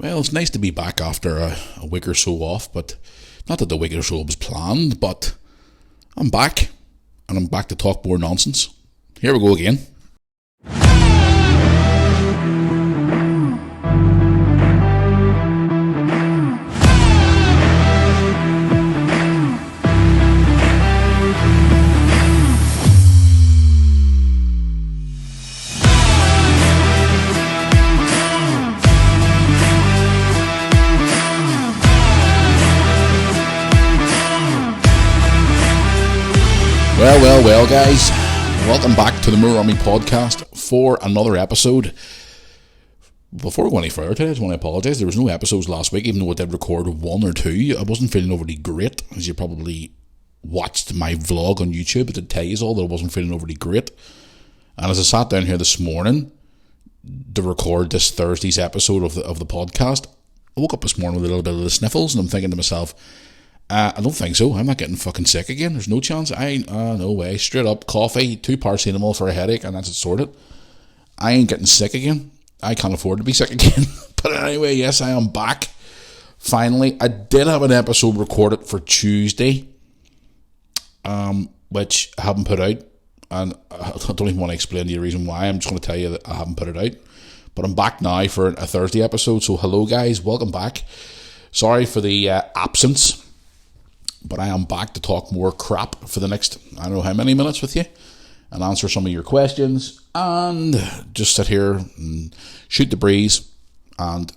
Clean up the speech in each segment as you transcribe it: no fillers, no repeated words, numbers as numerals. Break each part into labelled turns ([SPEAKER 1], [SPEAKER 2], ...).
[SPEAKER 1] Well, it's nice to be back after a week or so off, but not that the week or so was planned, but I'm back, and I'm back to talk more nonsense. Here we go again. Well, guys, welcome back to the Moore Army podcast for another episode. Before we go any further today, I just want to apologise. There was no episodes last week, even though I did record one or two. I wasn't feeling overly great, as you probably watched my vlog on YouTube. I did tell you all that I wasn't feeling overly great. And as I sat down here this morning to record this Thursday's episode of the podcast, I woke up this morning with a little bit of the sniffles, and I'm thinking to myself, I don't think so. I'm not getting fucking sick again. There's no chance. No way. Straight up, coffee, 2 paracetamol for a headache, and that's it sorted. I ain't getting sick again. I can't afford to be sick again. But anyway, yes, I am back. Finally, I did have an episode recorded for Tuesday, which I haven't put out. And I don't even want to explain to you the reason why. I'm just going to tell you that I haven't put it out. But I'm back now for a Thursday episode. So hello, guys. Welcome back. Sorry for the absence. But I am back to talk more crap for the next, I don't know how many minutes with you, and answer some of your questions, and just sit here and shoot the breeze, and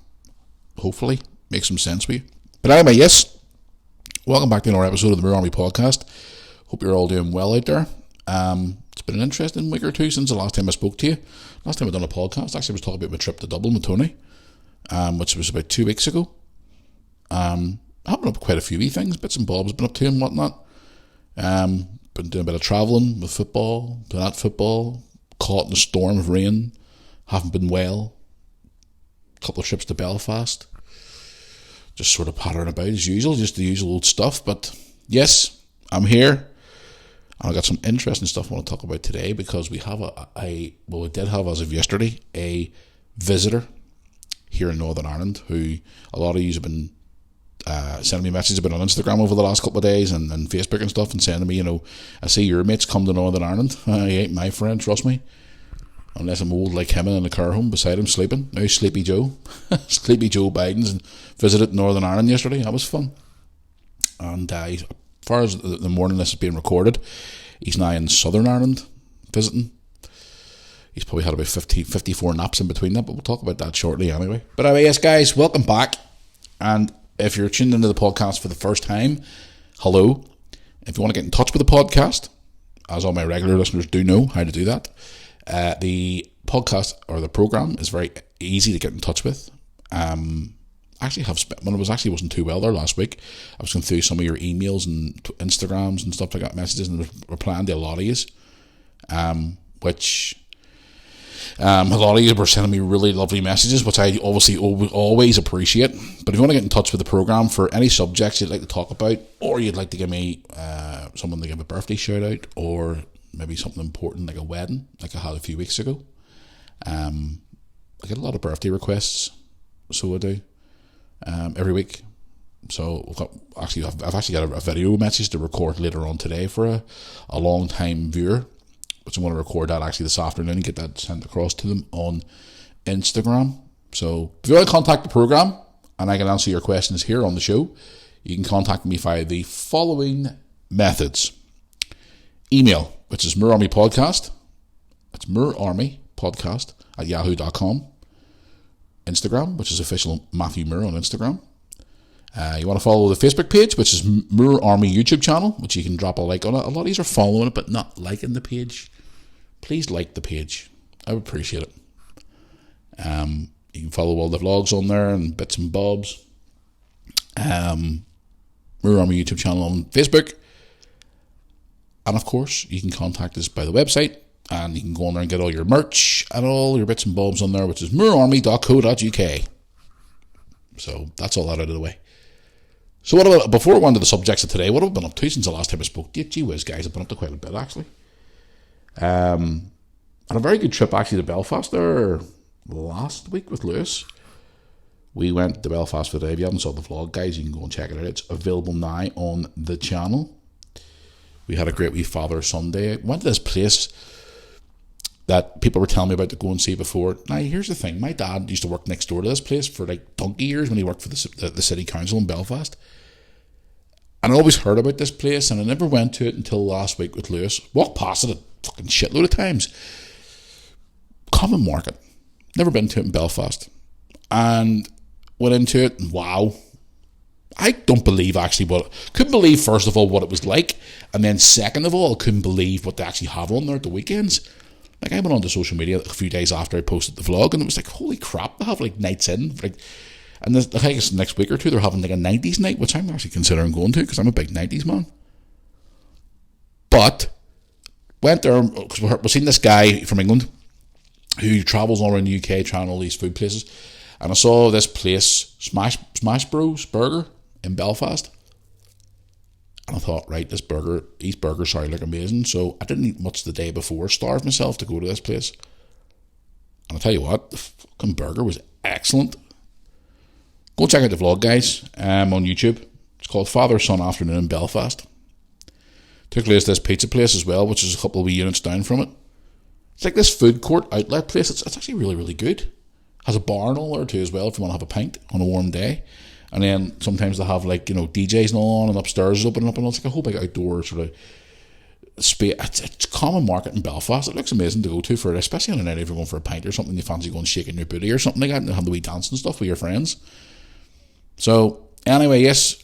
[SPEAKER 1] hopefully make some sense for you. But anyway, yes, welcome back to another episode of the Moore Army podcast. Hope you're all doing well out there. It's been an interesting week or two since the last time I spoke to you. Last time I done a podcast, actually I was talking about my trip to Dublin with Tony, which was about 2 weeks ago. I've been up quite a few wee things, bits and bobs, been up to and whatnot. Been doing a bit of travelling with football, doing that football, caught in a storm of rain, haven't been well. A couple of trips to Belfast. Just sort of pattering about as usual, just the usual old stuff. But yes, I'm here. And I've got some interesting stuff I want to talk about today, because we have we did have, as of yesterday, a visitor here in Northern Ireland who a lot of you have been sending me messages about on Instagram over the last couple of days and Facebook and stuff, and saying to me, I see your mates come to Northern Ireland. He ain't my friend, trust me. Unless I'm old like him and in a care home beside him sleeping. Now Sleepy Joe. Sleepy Joe Biden's visited Northern Ireland yesterday. That was fun. And as far as the morning this is being recorded, he's now in Southern Ireland visiting. He's probably had about 54 naps in between that, but we'll talk about that shortly anyway. But anyway, yes guys, welcome back. And if you're tuned into the podcast for the first time, hello. If you want to get in touch with the podcast, as all my regular listeners do know how to do that, the podcast or the program is very easy to get in touch with. When I wasn't too well there last week, I was going through some of your emails and Instagrams and stuff like that, messages, and replying to a lot of you, which a lot of you were sending me really lovely messages, which I obviously always appreciate. But if you want to get in touch with the program for any subjects you'd like to talk about, or you'd like to give me someone to give a birthday shout out, or maybe something important like a wedding, like I had a few weeks ago, I get a lot of birthday requests, so I do, every week. So I've actually got a video message to record later on today for a long time viewer, which I'm going to record that actually this afternoon and get that sent across to them on Instagram. So if you want to contact the program and I can answer your questions here on the show, you can contact me via the following methods. Email, which is Moore Army Podcast. It's Moore Army Podcast at yahoo.com. Instagram, which is official Matthew Moore on Instagram. You want to follow the Facebook page, which is Moore Army YouTube channel, which you can drop a like on it. A lot of you are following it, but not liking the page. Please like the page. I would appreciate it. You can follow all the vlogs on there and bits and bobs. Moore Army YouTube channel on Facebook. And of course, you can contact us by the website, and you can go on there and get all your merch and all your bits and bobs on there, which is moorearmy.co.uk. So that's all that out of the way. So before I go on to the subjects of today, what have I been up to since the last time I spoke to you? Gee whiz, guys, I've been up to quite a bit, actually. And a very good trip, actually, to Belfast there last week with Lewis. We went to Belfast for the day. If you haven't saw the vlog, guys, you can go and check it out. It's available now on the channel. We had a great wee Father-Son Day. Went to this place that people were telling me about to go and see before. Now, here's the thing. My dad used to work next door to this place for like donkey years when he worked for the city council in Belfast. And I always heard about this place, and I never went to it until last week with Lewis. Walked past it a fucking shitload of times. Common Market. Never been to it in Belfast. And went into it, and wow. I don't believe couldn't believe first of all what it was like, and then second of all, I couldn't believe what they actually have on there at the weekends. Like, I went onto social media a few days after I posted the vlog, and it was like, holy crap, they have like nights in, like, and I think it's the next week or two they're having like a 90s night, which I'm actually considering going to because I'm a big 90s man. But went there because we've seen this guy from England who travels all around the UK trying all these food places. And I saw this place, Smash Bros Burger in Belfast. And I thought, right, these burgers look amazing. So I didn't eat much the day before, starved myself to go to this place. And I'll tell you what, the fucking burger was excellent. Go check out the vlog, guys, on YouTube. It's called Father-Son Afternoon in Belfast. Took place at this pizza place as well, which is a couple of wee units down from it. It's like this food court outlet place. It's actually really, really good. Has a bar and all there too as well if you want to have a pint on a warm day. And then sometimes they have like, DJs and all on, and upstairs is opening up, and it's like a whole big outdoor sort of space. It's Common Market in Belfast. It looks amazing to go to for, especially on a night if you're going for a pint or something, you fancy going shaking your booty or something like that, and have the wee dance and stuff with your friends. So anyway, yes,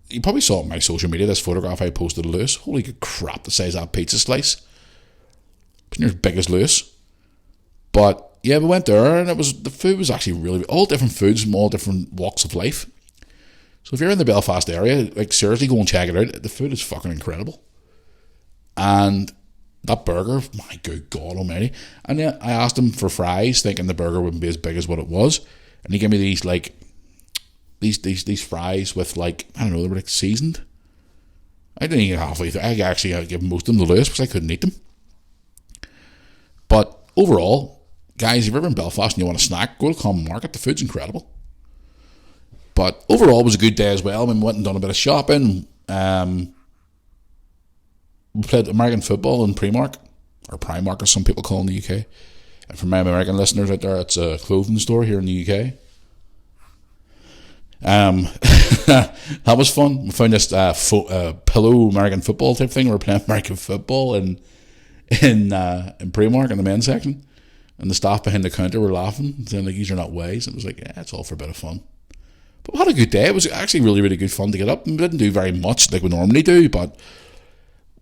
[SPEAKER 1] you probably saw on my social media this photograph I posted of Lewis. Holy good crap, the size of that pizza slice. It's near as big as Lewis. But yeah, we went there, and the food was actually really, all different foods from all different walks of life. So if you're in the Belfast area, like, seriously, go and check it out. The food is fucking incredible. And that burger, my good God almighty. And then I asked him for fries, thinking the burger wouldn't be as big as what it was. And he gave me these, like, these fries with, like, I don't know, they were like seasoned. I didn't eat it halfway through. I actually had to give most of them to Lewis because I couldn't eat them. But overall, guys, if you're ever in Belfast and you want a snack, go to Common Market. The food's incredible. But overall, it was a good day as well. I mean, we went and done a bit of shopping. We played American football in Primark, or Primark as some people call it in the UK. And for my American listeners out there, it's a clothing store here in the UK. That was fun. We found this pillow American football type thing. We were playing American football in Primark in the men's section. And the staff behind the counter were laughing, saying, like, these are not ways. It was like, yeah, it's all for a bit of fun. But we had a good day. It was actually really, really good fun to get up. And we didn't do very much like we normally do, but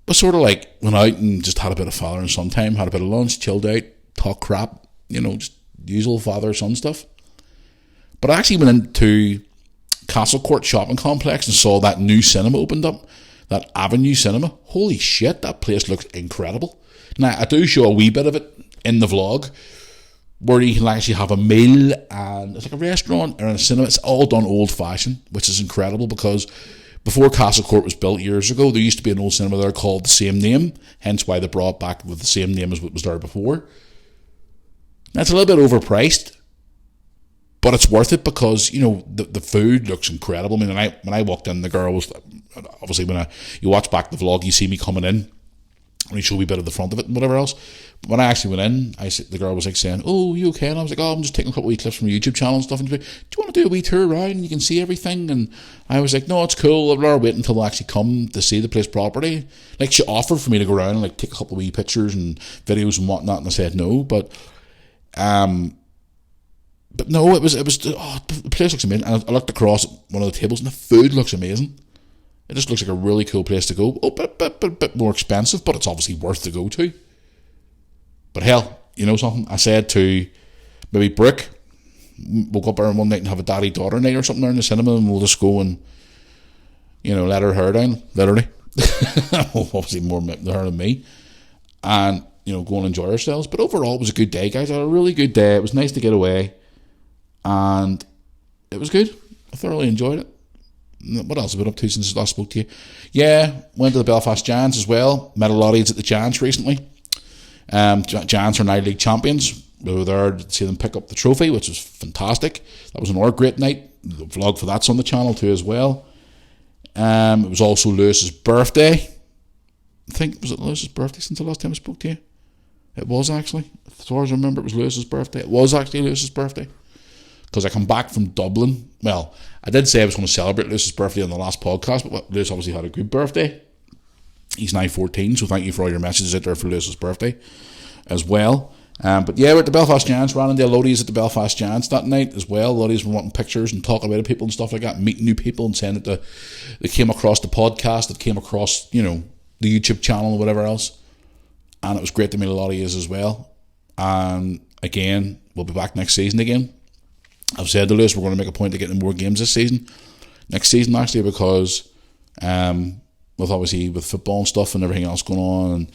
[SPEAKER 1] we sort of like went out and just had a bit of father and son time, had a bit of lunch, chilled out, talked crap, just usual father-son stuff. But I actually went into Castle Court Shopping Complex and saw that new cinema opened up, that Avenue Cinema. Holy shit, that place looks incredible. Now, I do show a wee bit of it in the vlog, where you can actually have a meal, and it's like a restaurant or a cinema. It's all done old fashioned, which is incredible, because before Castle Court was built years ago, there used to be an old cinema there called the same name, hence why they brought it back with the same name as what was there before. Now, it's a little bit overpriced, but it's worth it because, the food looks incredible. I mean, when I walked in, the girl was, obviously when you watch back the vlog, you see me coming in, and he showed me a bit of the front of it and whatever else. But when I actually went in, the girl was like saying, "Oh, you okay?" And I was like, "Oh, I'm just taking a couple of wee clips from your YouTube channel and stuff." And she's like, "Do you want to do a wee tour around and you can see everything?" And I was like, "No, it's cool. I'd rather wait until they actually come to see the place properly." Like, she offered for me to go around and like take a couple of wee pictures and videos and whatnot, and I said no. But no, it was the place looks amazing. And I looked across at one of the tables, and the food looks amazing. It just looks like a really cool place to go. Oh, bit more expensive, but it's obviously worth to go to. But hell, you know something? I said to maybe Brooke, we'll go up there one night and have a daddy-daughter night or something there in the cinema, and we'll just go and, let her hair down, literally. Obviously more her than me. And, go and enjoy ourselves. But overall, it was a good day, guys. I had a really good day. It was nice to get away. And it was good. I thoroughly enjoyed it. What else have I been up to since I last spoke to you? Yeah, went to the Belfast Giants as well. Met a lot of lads at the Giants recently. Giants are now league champions. We were there to see them pick up the trophy, which was fantastic. That was another great night. The vlog for that's on the channel too as well. It was also Lewis's birthday. I think, was it Lewis's birthday since the last time I spoke to you? It was actually. As far as I remember, it was Lewis's birthday. It was actually Lewis's birthday. Because I come back from Dublin. Well, I did say I was going to celebrate Lewis's birthday on the last podcast, but Lewis obviously had a good birthday. He's now 14, so thank you for all your messages out there for Lewis's birthday as well. But yeah, we're at the Belfast Giants. Ran into Lodies at the Belfast Giants that night as well. Lodies were wanting pictures and talking about people and stuff like that, meeting new people and saying that they came across the podcast, that came across, the YouTube channel or whatever else. And it was great to meet a lot of you as well. And again, we'll be back next season again. I've said to Lewis we're going to make a point of getting more games this season. Next season actually, because with football and stuff and everything else going on, and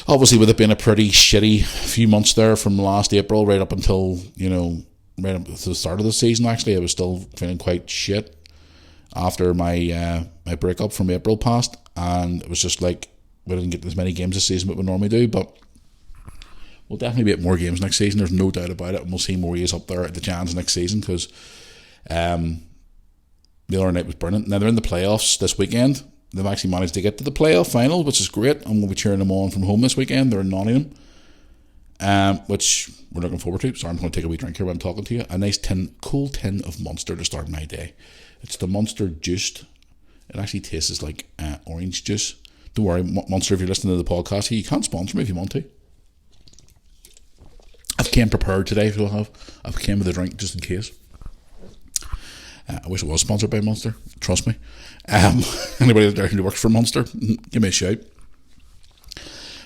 [SPEAKER 1] obviously with it being a pretty shitty few months there from last April right up until, right up to the start of the season actually, I was still feeling quite shit after my my breakup from April past, and it was just like we didn't get as many games this season as we normally do, but we'll definitely be at more games next season, there's no doubt about it, and we'll see more years up there at the Giants next season, because the other night was brilliant. Now they're in the playoffs this weekend. They've actually managed to get to the playoff final, which is great, and we'll be cheering them on from home this weekend. They're in Nottingham, which we're looking forward to. Sorry, I'm going to take a wee drink here while I'm talking to you. A nice cool tin of Monster to start my day. It's the Monster Juiced. It actually tastes like orange juice. Don't worry, Monster, if you're listening to the podcast here, you can sponsor me if you want to. I've came prepared today, so I've came with a drink just in case. I wish it was sponsored by Monster. Trust me. Anybody out there who works for Monster, give me a shout.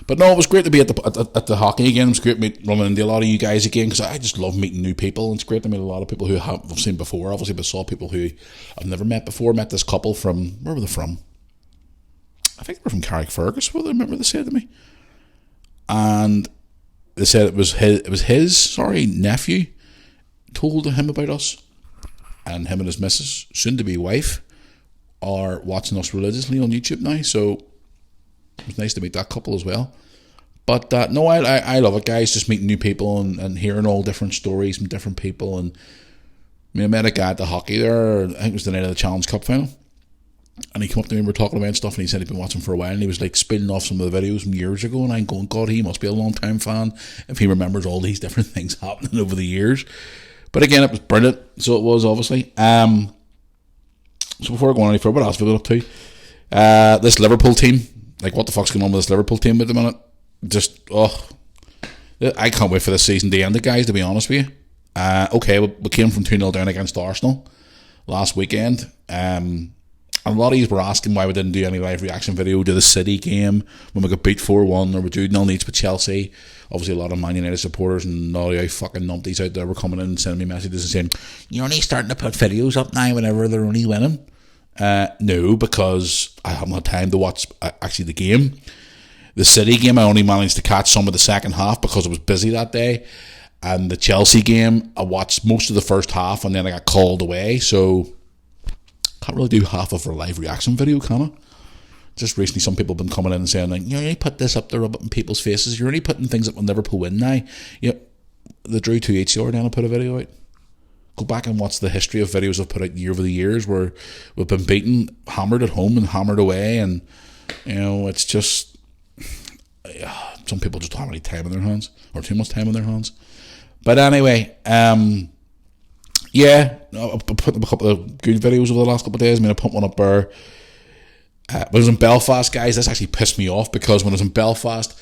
[SPEAKER 1] But no, it was great to be at the hockey again. It was great running into a lot of you guys again, because I just love meeting new people. And it's great to meet a lot of people who I've seen before. Obviously, but saw people who I've never met before. Met this couple from, where were they from? I think they were from Carrickfergus. What I remember they said to me, and they said it was his nephew told him about us. And him and his missus, soon-to-be wife, are watching us religiously on YouTube now. So it was nice to meet that couple as well. But no, I love it, guys. Just meeting new people and hearing all different stories from different people. And I met a guy at the hockey there. I think it was the night of the Challenge Cup final. And he came up to me and we were talking about stuff. And he said he'd been watching for a while. And he was like spinning off some of the videos from years ago. And I'm going, God, he must be a long-time fan if he remembers all these different things happening over the years. But again, it was brilliant, so it was, obviously. So before I go on any further, what else have we been up to? This Liverpool team, like, what the fuck's going on with this Liverpool team at the minute? Just, I can't wait for this season to end, guys, to be honest with you. Okay, we came from 2-0 down against Arsenal last weekend. And a lot of you were asking why we didn't do any live reaction video to the City game when we got beat 4-1, or we do 0-0 with Chelsea. Obviously, a lot of Man United supporters and all the fucking numpties out there were coming in and sending me messages and saying, you're only starting to put videos up now whenever they're only winning. No, because I haven't had time to watch actually the game. The City game, I only managed to catch some of the second half because I was busy that day. And the Chelsea game, I watched most of the first half and then I got called away. So, can't really do half of a live reaction video, can I? Just recently, some people have been coming in and saying, like, you only put this up there, rub it in people's faces. You're only putting things that will Liverpool win now. They drew 2-8, then I put a video out. Go back and watch the history of videos I've put out year over the years where we've been beaten, hammered at home and hammered away, and it's just some people just don't have any time in their hands, or too much time in their hands. But anyway, I've put up a couple of good videos over the last couple of days. I put one up there. When I was in Belfast, guys, this actually pissed me off, because when I was in Belfast,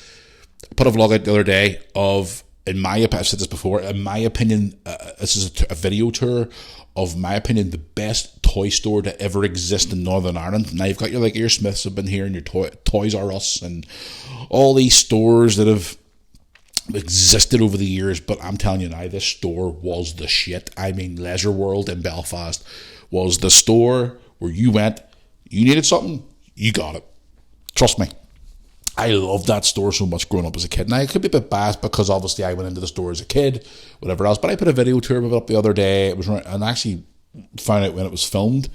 [SPEAKER 1] I put a vlog out the other day of, in my opinion, I've said this before, in my opinion, this is a video tour of, my opinion, the best toy store to ever exist in Northern Ireland. Now, you've got your Smiths have been here, and your Toys R Us, and all these stores that have existed over the years, but I'm telling you now, this store was the shit. Leisure World in Belfast was the store where you went, you needed something, you got it. Trust me. I loved that store so much growing up as a kid. Now, it could be a bit biased because obviously I went into the store as a kid, whatever else, but I put a video tour of it up the other day. It was, and I actually found out when it was filmed.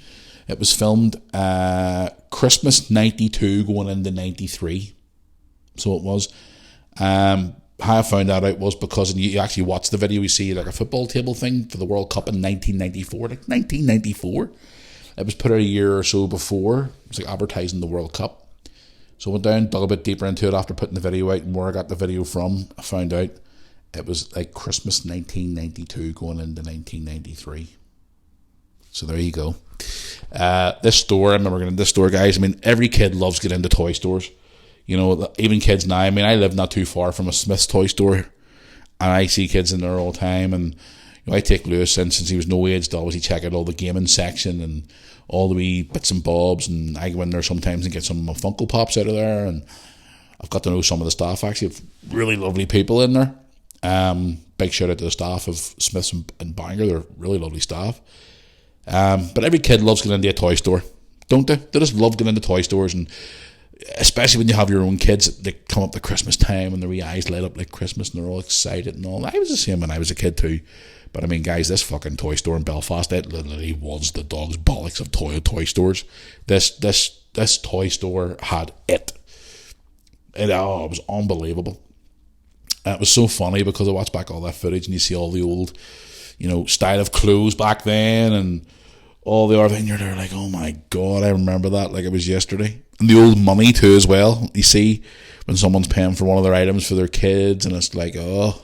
[SPEAKER 1] It was filmed Christmas 92 going into 93. So it was. how I found that out was because you actually watch the video, you see like a football table thing for the World Cup in 1994. Like 1994. It was put out a year or so before. It was like advertising the World Cup. So I went down, dug a bit deeper into it after putting the video out, and where I got the video from, I found out it was like Christmas 1992 going into 1993. So there you go. This store, I remember going to this store, guys. I mean, every kid loves getting into toy stores. You know, even kids now. I mean, I live not too far from a Smith's toy store, and I see kids in there all the time. And you know, I take Lewis in since he was no age to obviously check out all the gaming section and all the wee bits and bobs. And I go in there sometimes and get some of my Funko Pops out of there. And I've got to know some of the staff, actually. Really lovely people in there. Big shout out to the staff of Smith's and Bangor. They're really lovely staff. But every kid loves getting into a toy store, don't they? They just love getting into toy stores, and especially when you have your own kids, they come up to Christmas time and their wee eyes light up like Christmas and they're all excited and all. I was the same when I was a kid too. But I mean, guys, this fucking toy store in Belfast, it literally was the dog's bollocks of toy stores. This toy store had it. It was unbelievable. It was so funny because I watched back all that footage and you see all the old, you know, style of clothes back then and all the other thing. You're there like, oh my God, I remember that like it was yesterday. And the old money too as well. You see when someone's paying for one of their items for their kids and it's like, oh.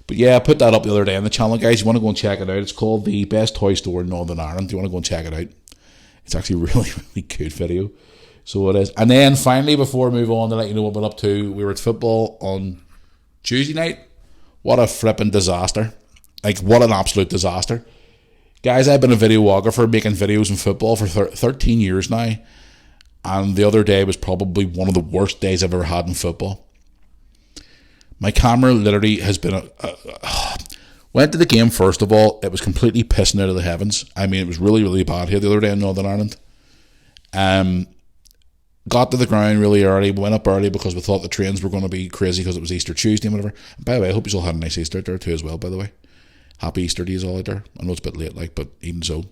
[SPEAKER 1] But yeah, I put that up the other day on the channel, guys. You want to go and check it out. It's called The Best Toy Store in Northern Ireland. You want to go and check it out. It's actually a really, really good video. So it is. And then finally, before we move on to let you know what we're up to, we were at football on Tuesday night. What a flipping disaster. Like, what an absolute disaster. Guys, I've been a videographer making videos in football for 13 years now. And the other day was probably one of the worst days I've ever had in football. My camera literally has been went to the game first of all. It was completely pissing out of the heavens. I mean, it was really, really bad here the other day in Northern Ireland. Got to the ground really early. We went up early because we thought the trains were going to be crazy because it was Easter Tuesday and whatever. And by the way, I hope you all had a nice Easter out there too as well, by the way. Happy Easter to you all out there. I know it's a bit late, like, but even so.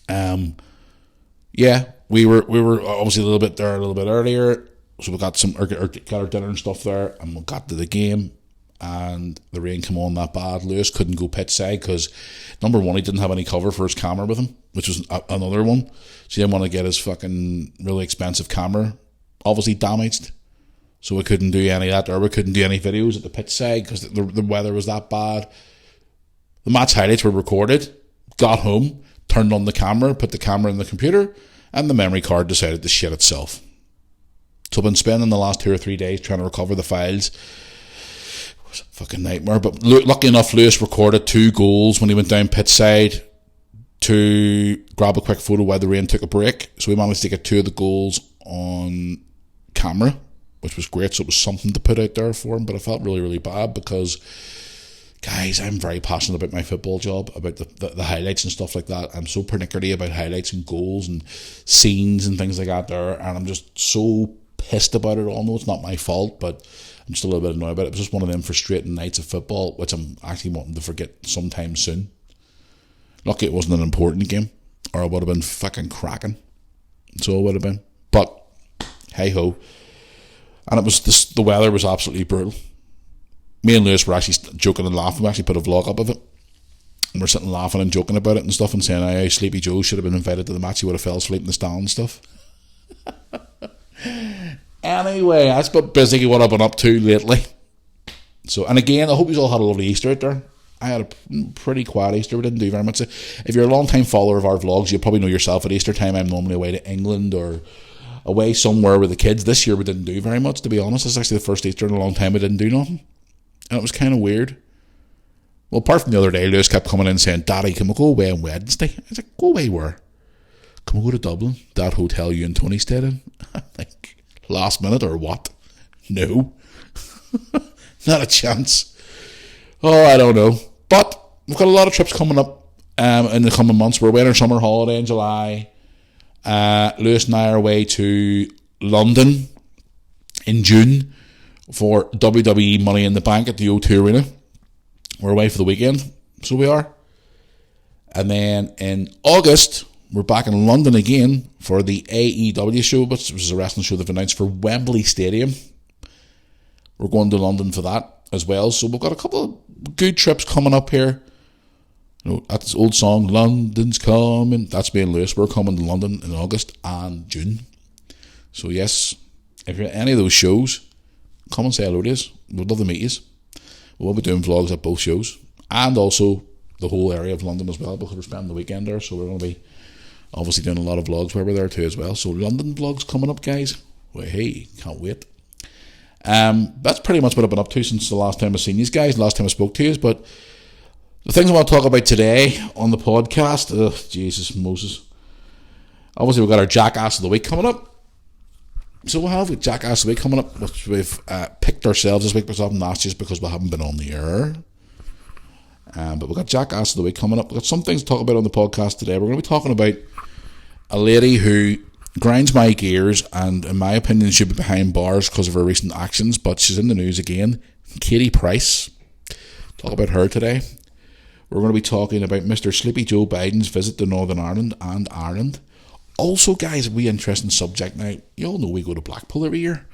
[SPEAKER 1] Yeah, we were obviously a little bit earlier. So we got our dinner and stuff there, and we got to the game, and the rain came on that bad. Lewis couldn't go pitch side because, number one, he didn't have any cover for his camera with him, which was another one. So he didn't want to get his fucking really expensive camera obviously damaged. So we couldn't do any of that, or we couldn't do any videos at the pitch side because the weather was that bad. The match highlights were recorded, got home, turned on the camera, put the camera in the computer, and the memory card decided to shit itself. So I've been spending the last 2 or 3 days trying to recover the files. It was a fucking nightmare. But lucky enough, Lewis recorded 2 goals when he went down pitch side to grab a quick photo while the rain took a break. So we managed to get 2 of the goals on camera, which was great. So it was something to put out there for him. But I felt really, really bad because, guys, I'm very passionate about my football job, about the highlights and stuff like that. I'm so pernickety about highlights and goals and scenes and things like that there. And I'm just so pissed about it all. No, it's not my fault, but I'm just a little bit annoyed about it. It was just one of them frustrating nights of football, which I'm actually wanting to forget sometime soon. Lucky it wasn't an important game, or I would have been fucking cracking. So it would have been. But, hey-ho. And it was the weather was absolutely brutal. Me and Lewis were actually joking and laughing. We actually put a vlog up of it. And we're sitting laughing and joking about it and stuff and saying, hey, Sleepy Joe should have been invited to the match. He would have fell asleep in the stand and stuff. Anyway, that's about basically what I've been up to lately. So, and again, I hope you all had a lovely Easter out there. I had a pretty quiet Easter. We didn't do very much. If you're a long time follower of our vlogs, you probably know yourself at Easter time I'm normally away to England or away somewhere with the kids. This year we didn't do very much, to be honest. It's actually the first Easter in a long time we didn't do nothing. And it was kind of weird. Well, apart from the other day, Lewis kept coming in saying, Daddy, can we go away on Wednesday? I was like, go away where? Can we go to Dublin? That hotel you and Tony stayed in? Like, last minute or what? No. Not a chance. Oh, I don't know. But we've got a lot of trips coming up in the coming months. We're away on our summer holiday in July. Lewis and I are away to London in June for WWE Money in the Bank at the O2 Arena. We're away for the weekend, so we are. And then in August, we're back in London again for the AEW show, which was a wrestling show they've announced for Wembley Stadium. We're going to London for that as well. So we've got a couple of good trips coming up here. You know, that's old song, London's Coming. That's me and Lewis. We're coming to London in August and June. So yes, if you're at any of those shows, come and say hello to us. We'd love to meet you. We'll be doing vlogs at both shows. And also the whole area of London as well, because we're spending the weekend there. So we're going to be obviously doing a lot of vlogs where we're there too as well. So London vlogs coming up, guys. Well, hey, can't wait. That's pretty much what I've been up to since the last time I've seen you guys, last time I spoke to you. But the things I want to talk about today on the podcast, Jesus Moses. Obviously, we've got our Jackass of the Week coming up. So we'll have a Jackass of the Week coming up, which we've picked ourselves this week, because I've not just because we haven't been on the air. But we've got Jackass of the Week coming up. We've got some things to talk about on the podcast today. We're going to be talking about a lady who grinds my gears and, in my opinion, should be behind bars because of her recent actions, but she's in the news again. Katie Price. Talk about her today. We're going to be talking about Mr. Sleepy Joe Biden's visit to Northern Ireland and Ireland. Also, guys, a wee interesting subject now. You all know we go to Blackpool every year.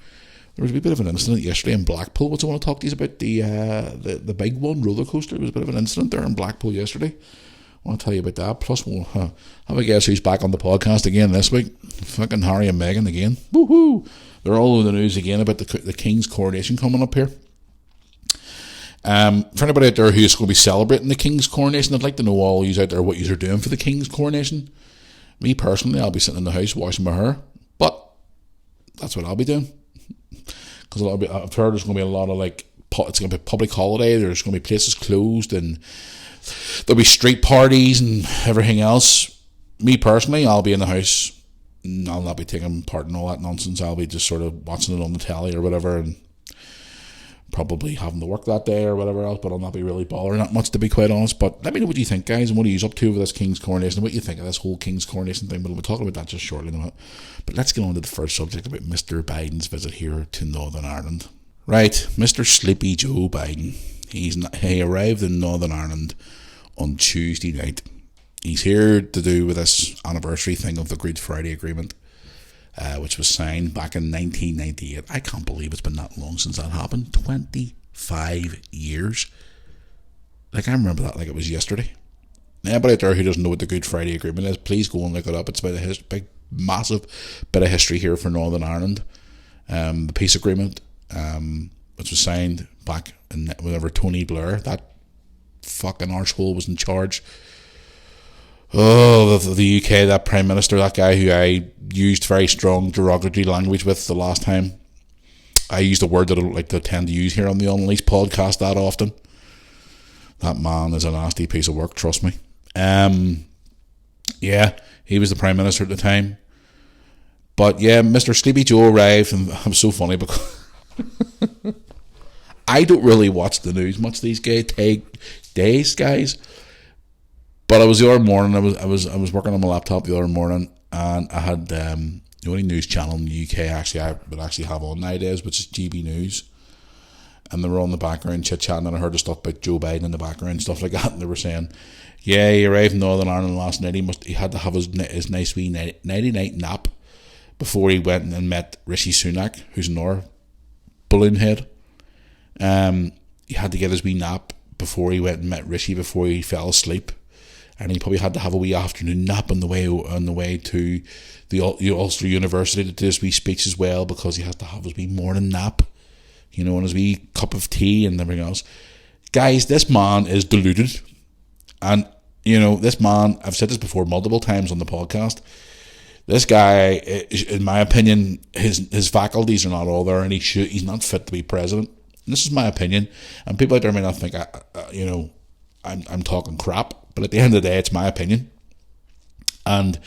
[SPEAKER 1] There was a wee bit of an incident yesterday in Blackpool, which I want to talk to you about, the big one, roller coaster. There was a bit of an incident there in Blackpool yesterday. I want to tell you about that. Plus, we'll have a guess who's back on the podcast again this week. Fucking Harry and Meghan again. Woohoo! They're all over the news again about the King's coronation coming up here. For anybody out there who's going to be celebrating the King's coronation, I'd like to know all you out there what you are doing for the King's coronation. Me personally, I'll be sitting in the house washing my hair, but that's what I'll be doing. Because I've heard there's going to be a lot of it's going to be a public holiday. There's going to be places closed and there'll be street parties and everything else. Me personally, I'll be in the house. I'll not be taking part in all that nonsense. I'll be just sort of watching it on the telly or whatever, and probably having to work that day or whatever else, but I'll not be really bothering that much, to be quite honest. But let me know what you think, guys, and what are you up to with this King's coronation, and what you think of this whole King's coronation thing. But we'll be talking about that just shortly in a minute. But let's get on to the first subject about Mr. Biden's visit here to Northern Ireland. Right, Mr. Sleepy Joe Biden. He arrived in Northern Ireland on Tuesday night. He's here to do with this anniversary thing of the Good Friday Agreement, which was signed back in 1998. I can't believe it's been that long since that happened. 25 years. I remember that like it was yesterday. Anybody out there who doesn't know what the Good Friday Agreement is, please go and look it up. It's about a big, massive bit of history here for Northern Ireland. The peace agreement, which was signed back whenever Tony Blair, that fucking arsehole, was in charge. Oh, the UK, that Prime Minister, that guy who I used very strong derogatory language with the last time. I used a word that I don't like to tend to use here on the Unleashed podcast that often. That man is a nasty piece of work, trust me. Yeah, he was the Prime Minister at the time. But yeah, Mr. Sleepy Joe arrived, and I'm so funny because I don't really watch the news much these days, guys. But I was the other morning. I was working on my laptop the other morning, and I had the only news channel in the UK I would actually have on nowadays, which is GB News. And they were on the background chit chatting, and I heard the stuff about Joe Biden in the background, stuff like that. And they were saying, "Yeah, he arrived in Northern Ireland last night. He had to have his nice wee nighty night nap before he went and met Rishi Sunak, who's another balloon head. He had to get his wee nap before he went and met Rishi before he fell asleep." And he probably had to have a wee afternoon nap on the way to the Ulster University to do his wee speech as well, because he has to have his wee morning nap, and his wee cup of tea and everything else. Guys, this man is deluded. And, this man, I've said this before multiple times on the podcast, this guy, in my opinion, his faculties are not all there, and he's not fit to be president. And this is my opinion. And people out there may not think, I'm talking crap. But at the end of the day, it's my opinion. And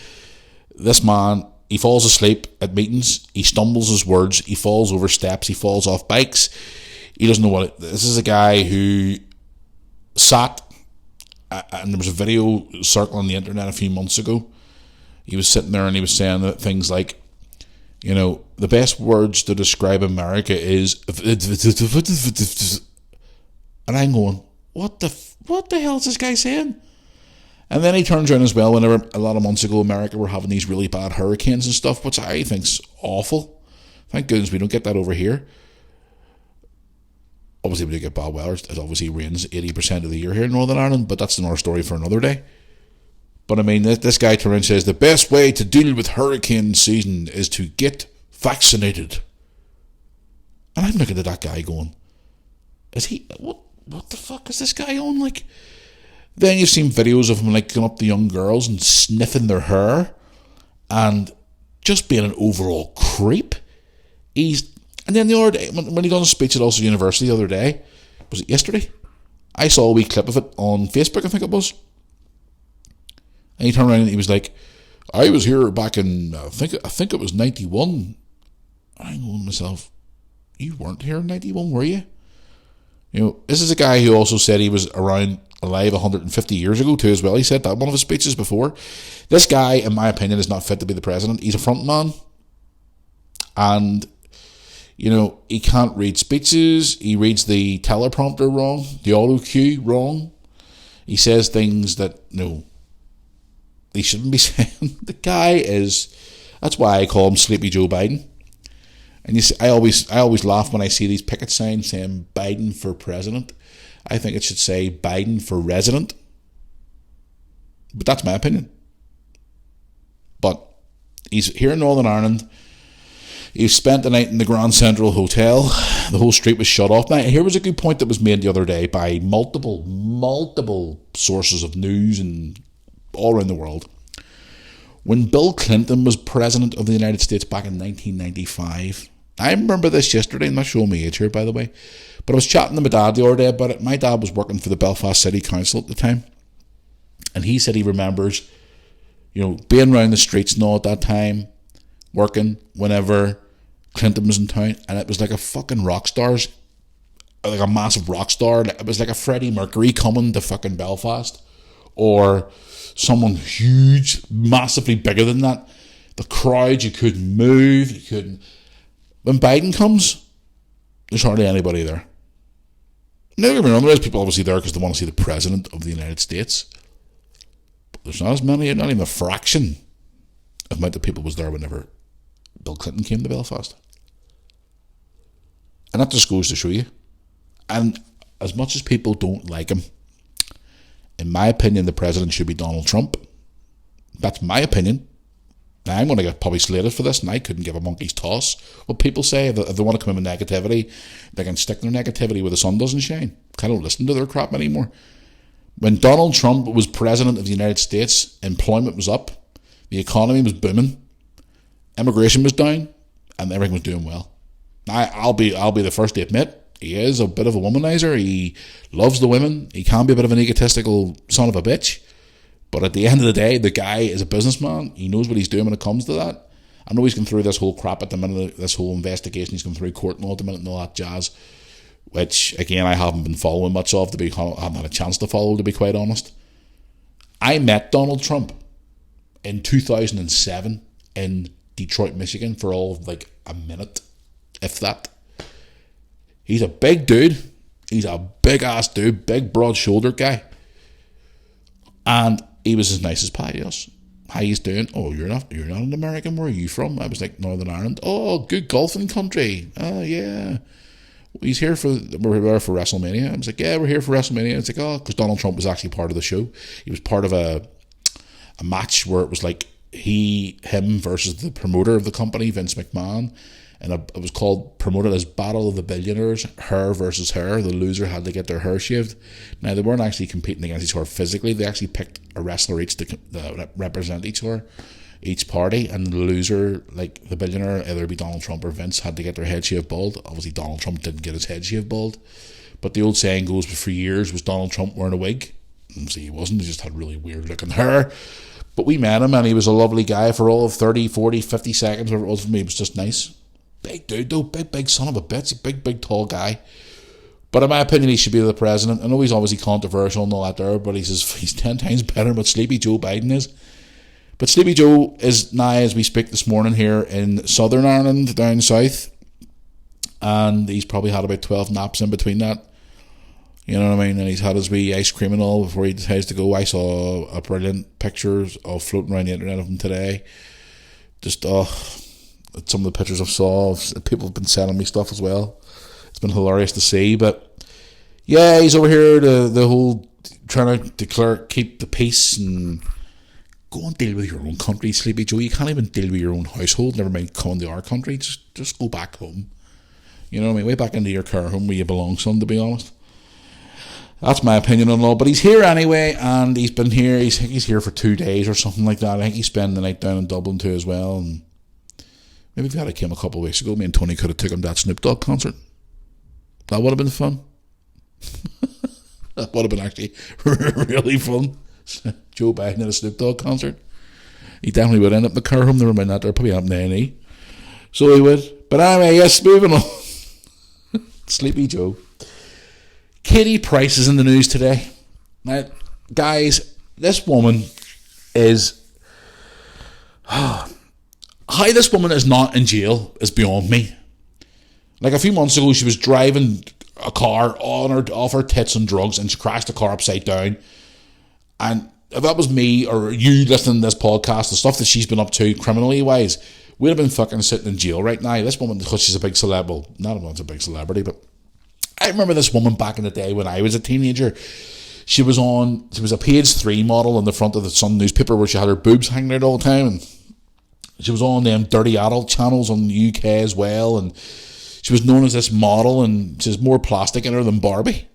[SPEAKER 1] this man, he falls asleep at meetings. He stumbles his words. He falls over steps. He falls off bikes. He doesn't know this is a guy who sat, and there was a video circling the internet a few months ago. He was sitting there and he was saying things like, the best words to describe America is, and I'm going, what the hell is this guy saying? And then he turns around as well, whenever a lot of months ago America were having these really bad hurricanes and stuff, which I think's awful. Thank goodness we don't get that over here. Obviously, we do get bad weather. It obviously rains 80% of the year here in Northern Ireland, but that's another story for another day. But I mean, this guy turns and says the best way to deal with hurricane season is to get vaccinated. And I'm looking at that guy going, is he, what the fuck is this guy on? Like, then you've seen videos of him like going up to young girls and sniffing their hair and just being an overall creep. And then the other day, when he done a speech at Ulster University the other day, was it yesterday? I saw a wee clip of it on Facebook, I think it was. And he turned around and he was like, I was here back in, I think it was 91. I'm going to myself, you weren't here in 91, were you? You know, this is a guy who also said he was around alive 150 years ago too as well. He said that in one of his speeches before. This guy, in my opinion, is not fit to be the president. He's a front man. And, you know, he can't read speeches. He reads the teleprompter wrong, the auto cue wrong. He says things that, no, he shouldn't be saying. The guy is, that's why I call him Sleepy Joe Biden. And you see, I always laugh when I see these picket signs saying Biden for president. I think it should say Biden for resident. But that's my opinion. But he's here in Northern Ireland. He spent the night in the Grand Central Hotel. The whole street was shut off. Now, here was a good point that was made the other day by multiple sources of news and all around the world. When Bill Clinton was president of the United States back in 1995, I remember this yesterday. I'm not showing my age here, by the way, but I was chatting to my dad the other day about it. My dad was working for the Belfast City Council at the time, and he said he remembers, you know, being around the streets and all at that time, working whenever Clinton was in town, and it was like a fucking rock stars, like a massive rock star. It was like a Freddie Mercury coming to fucking Belfast, or someone huge, massively bigger than that. The crowd, you couldn't move, you couldn't. When Biden comes, there's hardly anybody there. Now, don't get me wrong, there's people obviously there because they want to see the president of the United States. But there's not as many, not even a fraction of the amount of people was there whenever Bill Clinton came to Belfast. And that just goes to show you. And as much as people don't like him, in my opinion, the president should be Donald Trump. That's my opinion. Now, I'm going to get probably slated for this, and I couldn't give a monkey's toss what people say. If they want to come in with negativity, they can stick their negativity where the sun doesn't shine. I don't listen to their crap anymore. When Donald Trump was president of the United States, employment was up, the economy was booming, immigration was down, and everything was doing well. Now, I'll be the first to admit, he is a bit of a womanizer. He loves the women. He can be a bit of an egotistical son of a bitch. But at the end of the day, the guy is a businessman. He knows what he's doing when it comes to that. I know he's gone through this whole crap at the minute, this whole investigation. He's gone through court and all the minute and all that jazz, which, again, I haven't been following much of. I haven't had a chance to follow, to be quite honest. I met Donald Trump in 2007 in Detroit, Michigan for all of like a minute, if that. He's a big dude. He's a big-ass dude, big, broad-shouldered guy. And he was as nice as pie, us. How he's doing? Oh, you're not an American. Where are you from? I was like, Northern Ireland. Oh, good golfing country. Oh, yeah. We're here for WrestleMania. I was like, yeah, we're here for WrestleMania. It's like, oh, because Donald Trump was actually part of the show. He was part of a match where it was like him versus the promoter of the company, Vince McMahon. And it was promoted as Battle of the Billionaires, her versus her. The loser had to get their hair shaved. Now, they weren't actually competing against each other physically. They actually picked a wrestler each to represent each party. And the loser, like the billionaire, either be Donald Trump or Vince, had to get their head shaved bald. Obviously, Donald Trump didn't get his head shaved bald. But the old saying goes, for years, was Donald Trump wearing a wig? And see, he wasn't. He just had really weird looking hair. But we met him, and he was a lovely guy for all of 30, 40, 50 seconds, whatever it was for me. It was just nice. Big dude though, big son of a bitch, a big tall guy. But in my opinion, he should be the president. I know he's obviously controversial and all that there, but he's 10 times better than what Sleepy Joe Biden is. But Sleepy Joe is now, as we speak this morning, here in Southern Ireland, down south. And he's probably had about 12 naps in between that. You know what I mean? And he's had his wee ice cream and all before he decides to go. I saw a brilliant pictures of floating around the internet of him today. Just, some of the pictures I saw, people have been sending me stuff as well. It's been hilarious to see. But yeah, he's over here the whole trying to keep the peace and go and deal with your own country, Sleepy Joe. You can't even deal with your own household, never mind coming to our country. Just go back home. You know what I mean? Way back into your care home where you belong, son, to be honest. That's my opinion on law. But he's here anyway, and he's been here. He's here for 2 days or something like that. I think he's spending the night down in Dublin too as well. And maybe if he came a couple of weeks ago, me and Tony could have taken him to that Snoop Dogg concert. That would have been fun. That would have been actually really fun. Joe Biden at a Snoop Dogg concert. He definitely would end up in the care home. Never mind that, they're probably up in A&E. So he would. But anyway, yes, moving on. Sleepy Joe. Katie Price is in the news today. Now, guys, this woman is... how this woman is not in jail is beyond me. Like a few months ago, she was driving a car off her tits and drugs, and she crashed the car upside down. And if that was me or you listening to this podcast, the stuff that she's been up to criminally wise, we'd have been fucking sitting in jail right now. This woman, because she's a big celeb, well, not everyone's a big celebrity, but I remember this woman back in the day when I was a teenager. She was a page 3 model on the front of the Sun newspaper where she had her boobs hanging out all the time, and she was on them dirty adult channels on the UK as well, and she was known as this model, and she's more plastic in her than Barbie.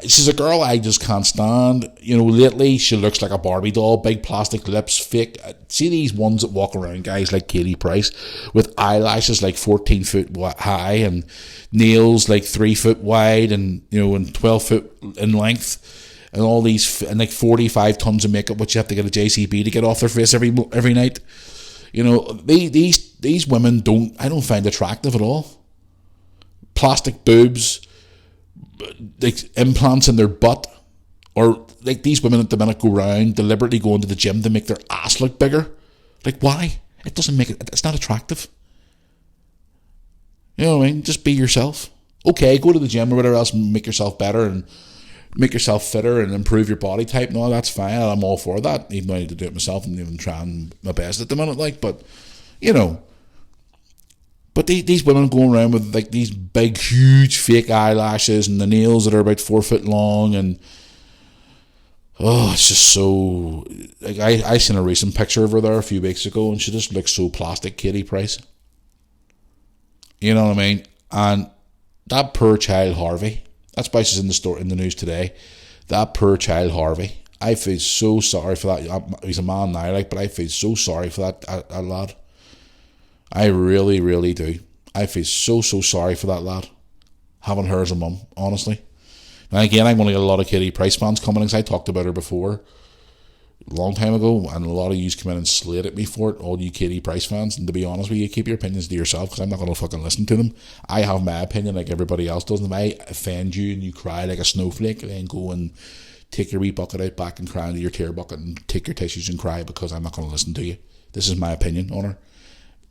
[SPEAKER 1] She's a girl I just can't stand. You know, lately she looks like a Barbie doll, big plastic lips, fake. See these ones that walk around, guys like Katie Price, with eyelashes like 14 foot high and nails like 3 foot wide, and you know, and 12 foot in length, and all these, and like 45 tons of makeup, which you have to get a JCB to get off their face every night. You know, these women I don't find attractive at all. Plastic boobs, like implants in their butt, or like these women at the minute go around deliberately going to the gym to make their ass look bigger. Like, why? It doesn't make it. It's not attractive. You know what I mean? Just be yourself. Okay, go to the gym or whatever else and make yourself better and make yourself fitter and improve your body type. No, that's fine. I'm all for that. Even though I need to do it myself and even trying my best at the minute. Like, but you know. But these women going around with like these big, huge fake eyelashes and the nails that are about 4 foot long, and it's just so. Like I seen a recent picture of her there a few weeks ago, and she just looks so plastic, Katie Price. You know what I mean? And that poor child Harvey. That's why she's in the news today. That poor child Harvey. I feel so sorry for that. He's a man now, like, but I feel so sorry for that lad. I really, really do. I feel so sorry for that lad, having her as a mum, honestly. And again, I'm going to get a lot of Katie Price fans coming, because I talked about her before, a long time ago, and a lot of you come in and slate at me for it, all you Katie Price fans. And to be honest with you, keep your opinions to yourself, because I'm not going to fucking listen to them. I have my opinion like everybody else does. And if I offend you and you cry like a snowflake, then go and take your wee bucket out back and cry into your tear bucket and take your tissues and cry, because I'm not going to listen to you. This is my opinion on her.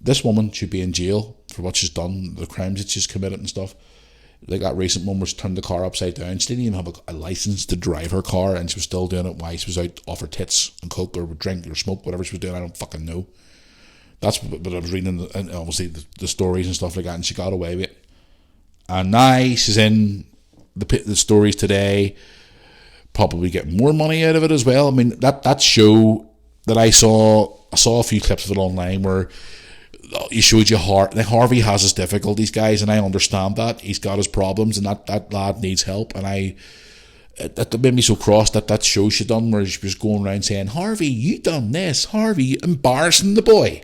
[SPEAKER 1] This woman should be in jail for what she's done, the crimes that she's committed and stuff. Like that recent one where she turned the car upside down. She didn't even have a license to drive her car, and she was still doing it while she was out off her tits and coke or drink or smoke, whatever she was doing. I don't fucking know. That's what I was reading, and obviously the stories and stuff like that, and she got away with it. And now she's in the stories today, probably getting more money out of it as well. I mean, that show that I saw a few clips of it online where he showed you Harvey has his difficulties, guys, and I understand that. He's got his problems, and that lad needs help. And that made me so cross that show she done where she was going around saying, Harvey, you done this. Harvey, embarrassing the boy.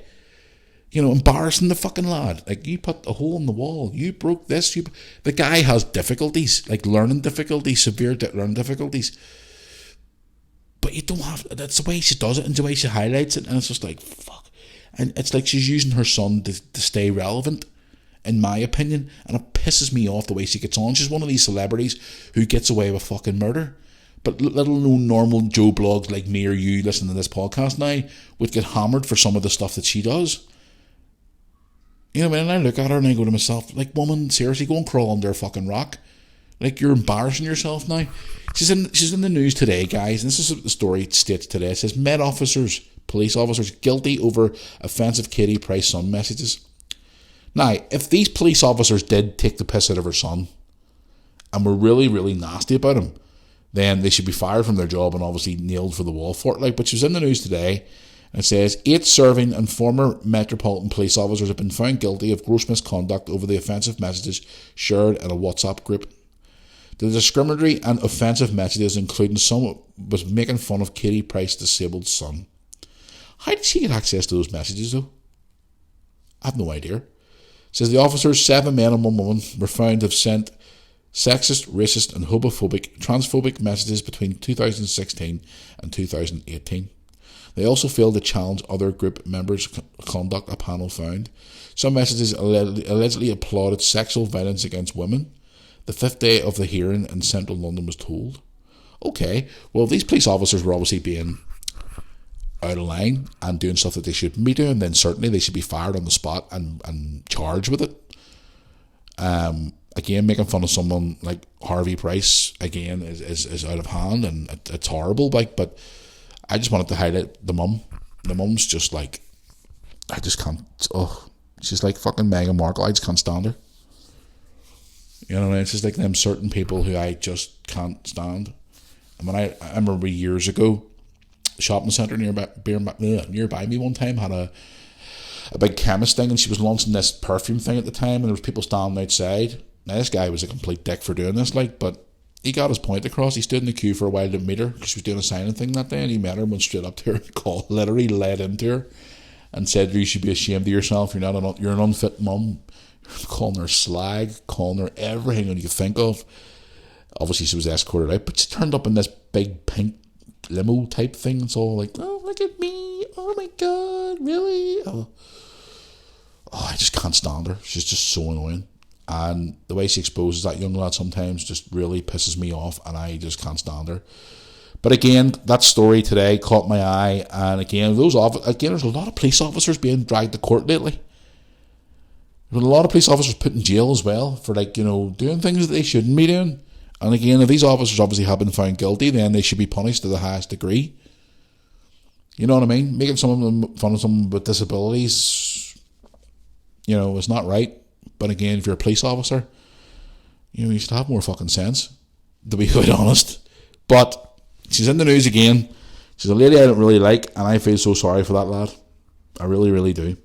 [SPEAKER 1] You know, embarrassing the fucking lad. Like, you put a hole in the wall. You broke this. The guy has difficulties, like learning difficulties, severe learning difficulties. But you don't have... That's the way she does it and the way she highlights it. And it's just like, fuck. And it's like she's using her son to stay relevant, in my opinion. And it pisses me off the way she gets on. She's one of these celebrities who gets away with fucking murder. But little known normal Joe blogs like me or you listening to this podcast now would get hammered for some of the stuff that she does. You know what I mean? And I look at her and I go to myself, like, woman, seriously, go and crawl under a fucking rock. Like, you're embarrassing yourself now. She's in the news today, guys, and this is what the story states today. It says, police officers guilty over offensive Katie Price son messages. Now, if these police officers did take the piss out of her son and were really, really nasty about him, then they should be fired from their job and obviously nailed for the wall for it. Like, but she was in the news today, and it says 8 serving and former Metropolitan Police officers have been found guilty of gross misconduct over the offensive messages shared in a WhatsApp group. The discriminatory and offensive messages, including some was making fun of Katie Price's disabled son. How did she get access to those messages, though? I have no idea. It says the officers, 7 men and 1 woman, were found to have sent sexist, racist and homophobic, transphobic messages between 2016 and 2018. They also failed to challenge other group members' conduct, a panel found. Some messages allegedly applauded sexual violence against women. The 5th day of the hearing in central London was told. Okay, well, these police officers were obviously being out of line and doing stuff that they shouldn't be doing, then certainly they should be fired on the spot and charged with it. Again, making fun of someone like Harvey Price, again, is out of hand, and it's horrible. Like, but I just wanted to highlight the mum. The mum's just like, I just can't, she's like fucking Meghan Markle. I just can't stand her. You know what I mean? It's just like them certain people who I just can't stand. And when I remember years ago, shopping centre nearby me one time had a big chemist thing, and she was launching this perfume thing at the time, and there was people standing outside. Now this guy was a complete dick for doing this, like, but he got his point across. He stood in the queue for a while to meet her because she was doing a signing thing that day, and he met her and went straight up to her and literally led into her and said, you should be ashamed of yourself. You're an unfit mum. Calling her slag, calling her everything that you could think of. Obviously she was escorted out, but she turned up in this big pink limo type thing. It's all like, oh, look at me, oh my god, really? Oh, I just can't stand her. She's just so annoying, and the way she exposes that young lad sometimes just really pisses me off, and I just can't stand her. But again, that story today caught my eye, and again, there's a lot of police officers being dragged to court lately. There's a lot of police officers put in jail as well for, like, doing things that they shouldn't be doing. And again, if these officers obviously have been found guilty, then they should be punished to the highest degree. You know what I mean? Making fun of someone with disabilities, is not right. But again, if you're a police officer, you should have more fucking sense, to be quite honest. But she's in the news again. She's a lady I don't really like, and I feel so sorry for that lad. I really, really do.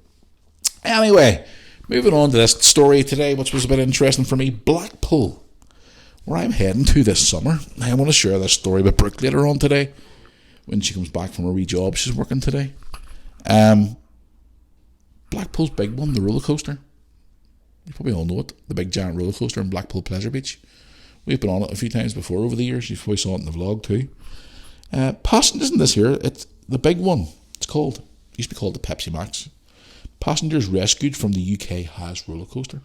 [SPEAKER 1] Anyway, moving on to this story today, which was a bit interesting for me. Blackpool, where I'm heading to this summer. I want to share this story with Brooke later on today, when she comes back from her wee job she's working today. Blackpool's big one, the roller coaster. You probably all know it. The big giant roller coaster in Blackpool Pleasure Beach. We've been on it a few times before over the years. You probably saw it in the vlog too. Passengers in this here, it's the big one. It used to be called the Pepsi Max. Passengers rescued from the UK highest roller coaster.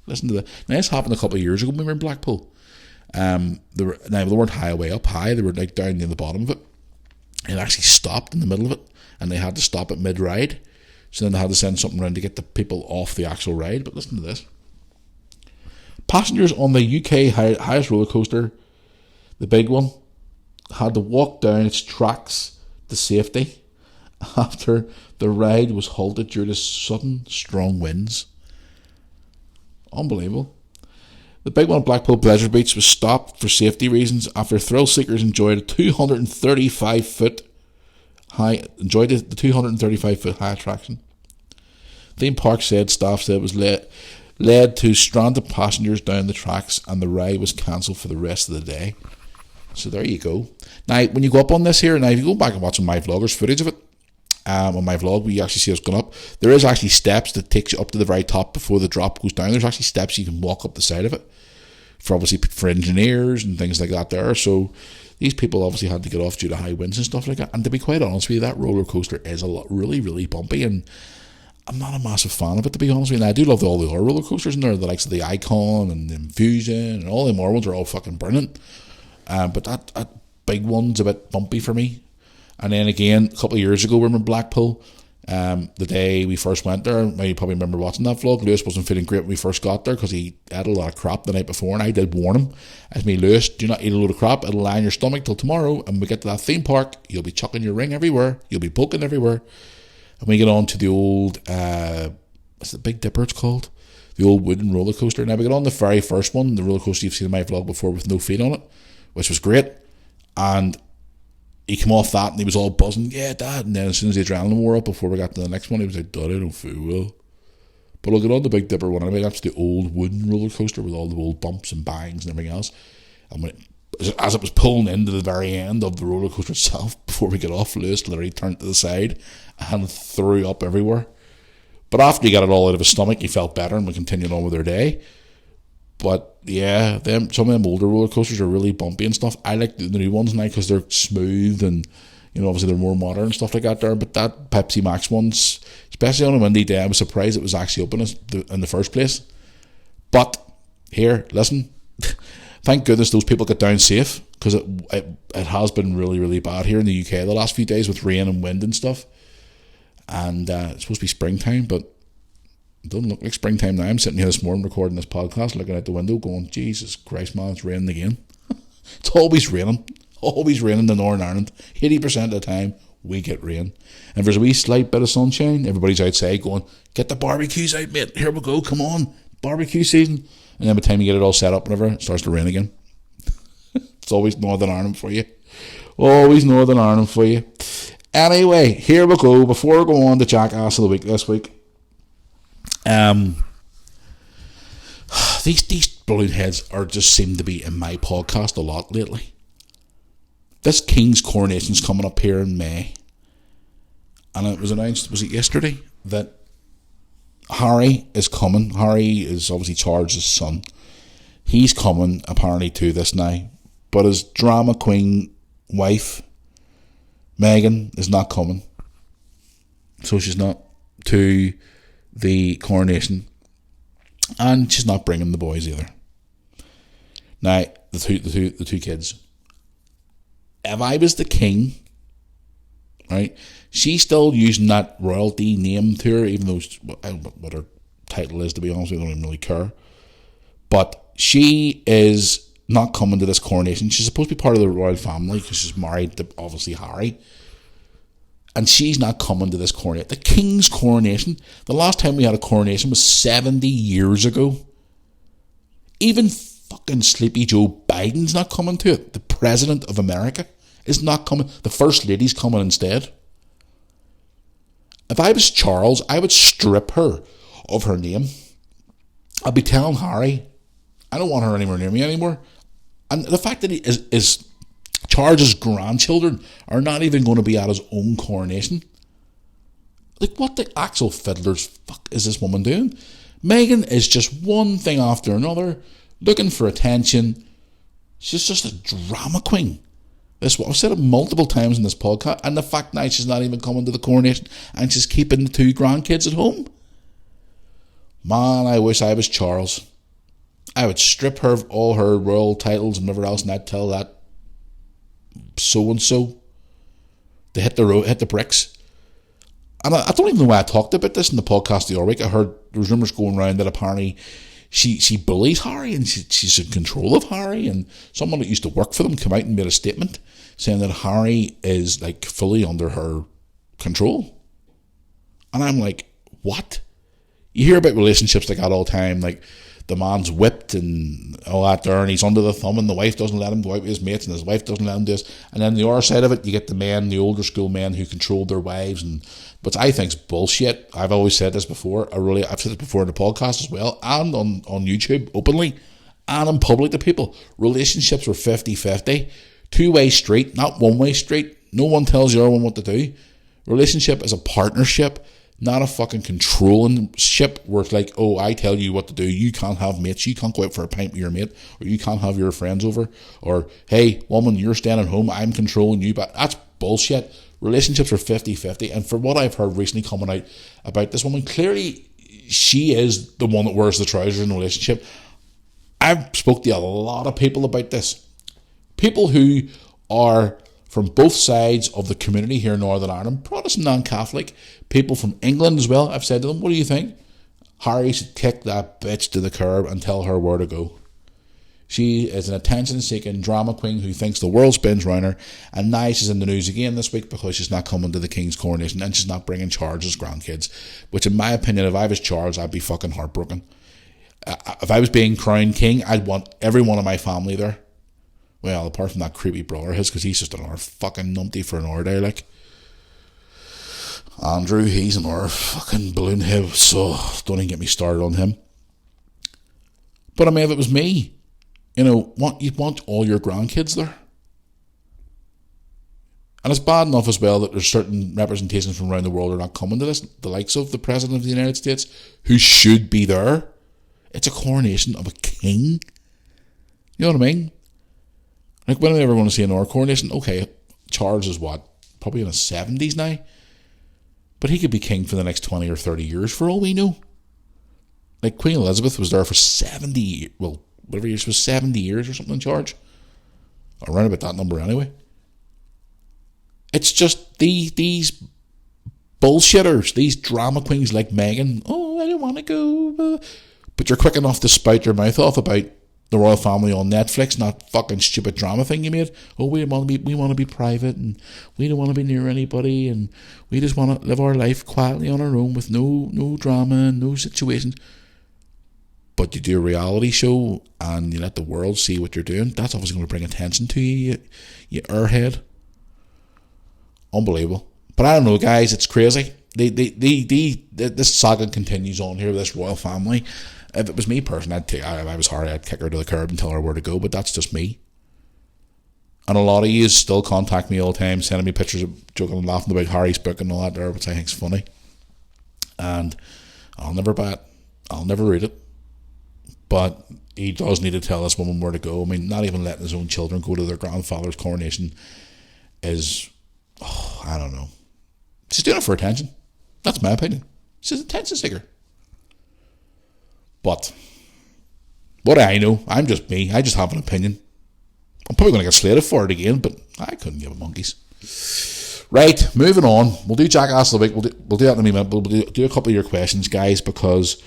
[SPEAKER 1] Listen to that. Now, this happened a couple of years ago when we were in Blackpool. They weren't way up high. They were like down near the bottom of it. It actually stopped in the middle of it, and they had to stop at mid-ride. So then they had to send something around to get the people off the actual ride. But listen to this. Passengers on the UK highest roller coaster, the big one, had to walk down its tracks to safety after the ride was halted due to sudden strong winds. Unbelievable. The big one at Blackpool Pleasure Beach was stopped for safety reasons after thrill seekers enjoyed a 235 foot high attraction. Theme park staff said it was led to stranded passengers down the tracks, and the ride was cancelled for the rest of the day. So there you go. Now, when you go up on this here, now if you go back and watch my vloggers footage of it, on my vlog, we actually see us going up. There is actually steps that takes you up to the very top before the drop goes down. There's actually steps you can walk up the side of it, for engineers and things like that there. So these people obviously had to get off due to high winds and stuff like that. And to be quite honest with you, that roller coaster is really, really bumpy, and I'm not a massive fan of it, to be honest with you. And I do love all the other roller coasters in there, the likes of the Icon and the Infusion and all the more ones are all fucking brilliant. But that big one's a bit bumpy for me. And then again, a couple of years ago, we were in Blackpool. The day we first went there, you probably remember watching that vlog. Lewis wasn't feeling great when we first got there because he had a lot of crap the night before, and I did warn him. I said, Lewis, do not eat a load of crap. It'll lie in your stomach till tomorrow, and we get to that theme park, you'll be chucking your ring everywhere. You'll be poking everywhere. And we get on to the old what's the Big Dipper it's called? The old wooden roller coaster. Now we got on the very first one, the roller coaster you've seen in my vlog before with no feet on it, which was great. And he came off that and he was all buzzing, yeah, Dad. And then as soon as the adrenaline wore up before we got to the next one, he was like, Dad, I don't feel well. But I'll get on the Big Dipper one anyway. That's the old wooden roller coaster with all the old bumps and bangs and everything else. And when as it was pulling into the very end of the roller coaster itself, before we got off, Lewis literally turned to the side and threw up everywhere. But after he got it all out of his stomach, he felt better and we continued on with our day. But yeah, some of them older roller coasters are really bumpy and stuff. I like the new ones now because they're smooth and, you know, obviously they're more modern and stuff like that there. But that Pepsi Max ones, especially on a windy day, I was surprised it was actually open in the first place. But here, listen, thank goodness those people got down safe, because it has been really, really bad here in the UK the last few days with rain and wind and stuff. And it's supposed to be springtime, but it doesn't look like springtime now. I'm sitting here this morning recording this podcast, looking out the window going, Jesus Christ, man, it's raining again. It's always raining in Northern Ireland. 80% of the time we get rain. And if there's a wee slight bit of sunshine, everybody's outside going, get the barbecues out, mate, here we go, come on, barbecue season. And then by the time you get it all set up, whatever, it starts to rain again. It's always Northern Ireland for you. Always Northern Ireland for you. Anyway, here we go. Before we go on to Jackass of the Week this week, these balloon heads just seem to be in my podcast a lot lately. This King's coronation's coming up here in May, and it was announced, was it yesterday, that Harry is coming. Harry is obviously Charles' son. He's coming apparently to this now, but his drama queen wife Meghan is not coming, so she's not to the coronation, and she's not bringing the boys either. Now the two kids. If I was the king, right, she's still using that royalty name to her, even though what her title is, to be honest, we don't even really care. But she is not coming to this coronation. She's supposed to be part of the royal family because she's married to obviously Harry. And she's not coming to this coronation. The King's coronation. The last time we had a coronation was 70 years ago. Even fucking Sleepy Joe Biden's not coming to it. The President of America is not coming. The First Lady's coming instead. If I was Charles, I would strip her of her name. I'd be telling Harry, I don't want her anywhere near me anymore. And the fact that he is Charles's grandchildren are not even going to be at his own coronation. Like, what the actual fiddler's fuck is this woman doing? Meghan is just one thing after another, looking for attention. She's just a drama queen. This I've said it multiple times in this podcast, and the fact now she's not even coming to the coronation and she's keeping the two grandkids at home. Man, I wish I was Charles. I would strip her of all her royal titles and whatever else, and I'd tell that so-and-so to hit the bricks. And I don't even know why I talked about this in the podcast the other week. I heard there was rumours going around that apparently she bullies Harry and she's in control of Harry, and someone that used to work for them came out and made a statement saying that Harry is like fully under her control. And I'm like, what? You hear about relationships like that all the time, like the man's whipped and all that there, and he's under the thumb, and the wife doesn't let him go out with his mates, and his wife doesn't let him do this. And then the other side of it, you get the men, the older school men who controlled their wives, and which I think is bullshit. I've always said this before. I've said this before in the podcast as well, and on YouTube openly, and in public to people. Relationships are 50-50, two-way street, not one-way street. No one tells the other one what to do. Relationship is a partnership, not a fucking controlling ship where it's like, oh, I tell you what to do. You can't have mates. You can't go out for a pint with your mate, or you can't have your friends over, or hey, woman, you're staying at home. I'm controlling you. But that's bullshit. Relationships are 50-50. And for what I've heard recently coming out about this woman, clearly she is the one that wears the trousers in the relationship. I've spoke to a lot of people about this. People who are from both sides of the community here in Northern Ireland, Protestant and Catholic, people from England as well. I've said to them, what do you think? Harry should kick that bitch to the curb and tell her where to go. She is an attention-seeking drama queen who thinks the world spins round her, and now she's in the news again this week because she's not coming to the King's coronation and she's not bringing Charles's grandkids, which in my opinion, if I was Charles, I'd be fucking heartbroken. If I was being crowned king, I'd want every one of my family there. Well, apart from that creepy brother of his, because he's just another fucking numpty for an hour there, like. Andrew, he's another fucking balloon head, so don't even get me started on him. But I mean, if it was me, you'd want all your grandkids there. And it's bad enough as well that there's certain representations from around the world are not coming to this, the likes of the President of the United States, who should be there. It's a coronation of a king. You know what I mean? Like, when am I ever going to see another coronation? Okay, Charles is what? Probably in his 70s now? But he could be king for the next 20 or 30 years for all we know. Like, Queen Elizabeth was there for 70, well, whatever years, was 70 years or something in charge. Around about that number anyway. It's just these bullshitters, these drama queens like Meghan. Oh, I don't want to go. But you're quick enough to spout your mouth off about the royal family on Netflix, not fucking stupid drama thing you made. Oh, we want to be private, and we don't want to be near anybody, and we just want to live our life quietly on our own with no drama and no situations. But you do a reality show and you let the world see what you're doing. That's obviously going to bring attention to you, you airhead. Unbelievable. But I don't know, guys. It's crazy. This saga continues on here with this royal family. If it was me personally, I was hard, I'd kick her to the curb and tell her where to go, but that's just me. And a lot of you still contact me all the time, sending me pictures of joking and laughing about Harry's book and all that there, which I think's funny. And I'll never buy it. I'll never read it. But he does need to tell this woman where to go. I mean, not even letting his own children go to their grandfather's coronation is, I don't know. She's doing it for attention. That's my opinion. She's an attention seeker. But what do I know? I'm just me. I just have an opinion. I'm probably going to get slated for it again, but I couldn't give a monkeys. Right, moving on. We'll do Jackass of the Week. We'll do that in a minute. We'll do a couple of your questions, guys, because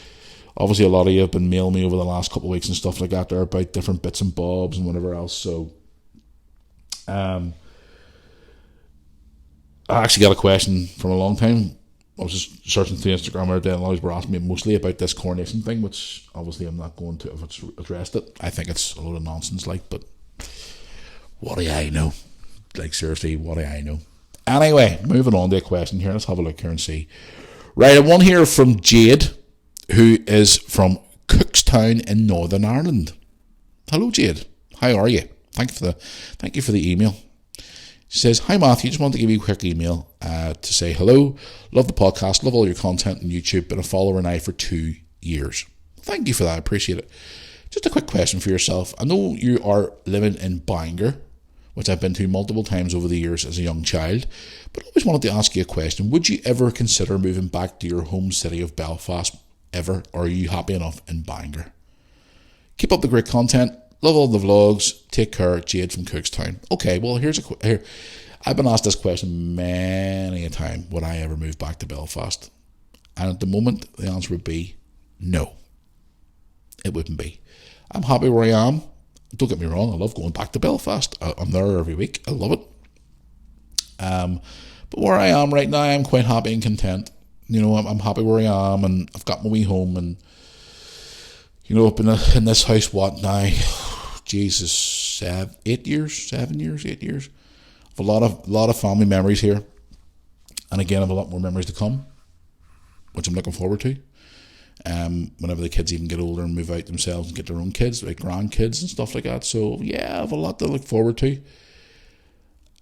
[SPEAKER 1] obviously a lot of you have been mailing me over the last couple of weeks and stuff like that there about different bits and bobs and whatever else. So, I actually got a question from a long time. I was just searching through Instagram the other day, and a lot of people were asking me mostly about this coronation thing, which obviously I'm not going to, if it's addressed it. I think it's a load of nonsense, like, but what do I know? Like, seriously, what do I know? Anyway, moving on to a question here. Let's have a look here and see. Right, I want to hear from Jade, who is from Cookstown in Northern Ireland. Hello, Jade. How are you? Thank you for the email. She says, hi Matthew, just wanted to give you a quick email to say hello. Love the podcast, love all your content on YouTube, been a follower now for 2 years. Thank you for that, I appreciate it. Just a quick question for yourself. I know you are living in Bangor, which I've been to multiple times over the years as a young child, but I always wanted to ask you a question. Would you ever consider moving back to your home city of Belfast, ever, or are you happy enough in Bangor? Keep up the great content. Love all the vlogs. Take care, Jade from Cookstown. Okay, well, here. I've been asked this question many a time. Would I ever move back to Belfast? And at the moment, the answer would be no. It wouldn't be. I'm happy where I am. Don't get me wrong. I love going back to Belfast. I'm there every week. I love it. But where I am right now, I'm quite happy and content. I'm happy where I am, and I've got my wee home, and I've been in this house now. Jesus, 7 years. I've a lot of family memories here, and again, I have a lot more memories to come, which I'm looking forward to. Whenever the kids even get older and move out themselves and get their own kids, like grandkids and stuff like that. So yeah, I have a lot to look forward to.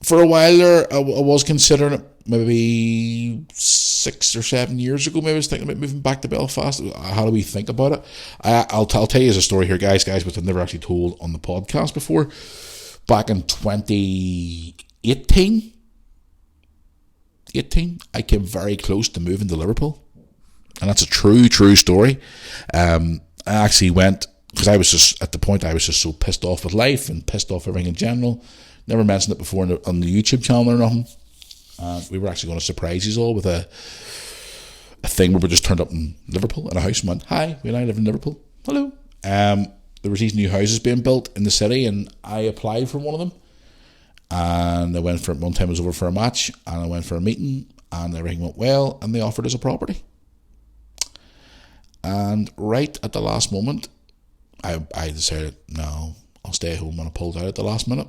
[SPEAKER 1] For a while there, I was considering it. Maybe 6 or 7 years ago, maybe I was thinking about moving back to Belfast. How do we think about it? I'll tell you a story here, guys, which I've never actually told on the podcast before. Back in 2018, I came very close to moving to Liverpool. And that's a true story. I actually went, because I was just so pissed off with life and pissed off everything in general. Never mentioned it before on the YouTube channel or nothing. We were actually going to surprise you all with a thing where we just turned up in Liverpool in a house and went, hi, we now live in Liverpool. Hello. there was these new houses being built in the city, and I applied for one of them. And I went for one time. I was over for a match, and I went for a meeting, and everything went well, and they offered us a property. And right at the last moment, I decided, no, I'll stay home, and I pulled out at the last minute.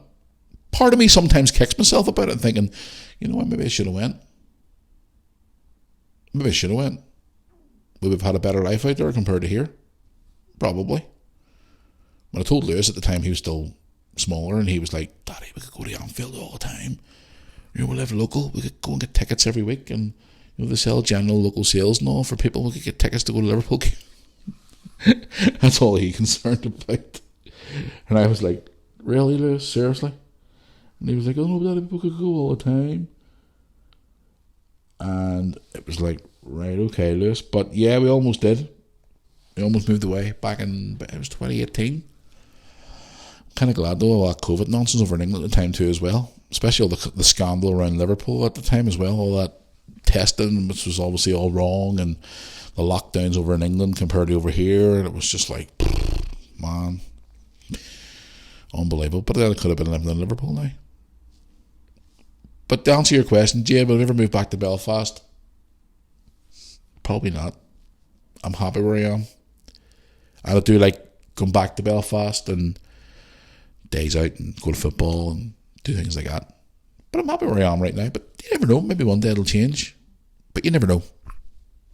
[SPEAKER 1] Part of me sometimes kicks myself about it, thinking, you know what, maybe I should have went. Maybe I should have went. We would have had a better life out there compared to here. Probably. When I told Lewis at the time, he was still smaller, and he was like, Daddy, we could go to Anfield all the time. You know, we live local. We could go and get tickets every week, and you know, they sell general local sales and all for people. We could get tickets to go to Liverpool. That's all he concerned about. And I was like, really, Lewis? Seriously? And he was like, oh no, Daddy, people could go all the time. And it was like, right, okay, Lewis. But yeah, we almost did. We almost moved away back in, it was 2018. Kind of glad though, all that COVID nonsense over in England at the time too as well. Especially all the scandal around Liverpool at the time as well. All that testing, which was obviously all wrong, and the lockdowns over in England compared to over here. And it was just like, man, unbelievable. But then it could have been living in Liverpool now. But to answer your question, Jay, will I ever move back to Belfast? Probably not. I'm happy where I am. I do like going back to Belfast and days out and go to football and do things like that. But I'm happy where I am right now. But you never know. Maybe one day it'll change. But you never know.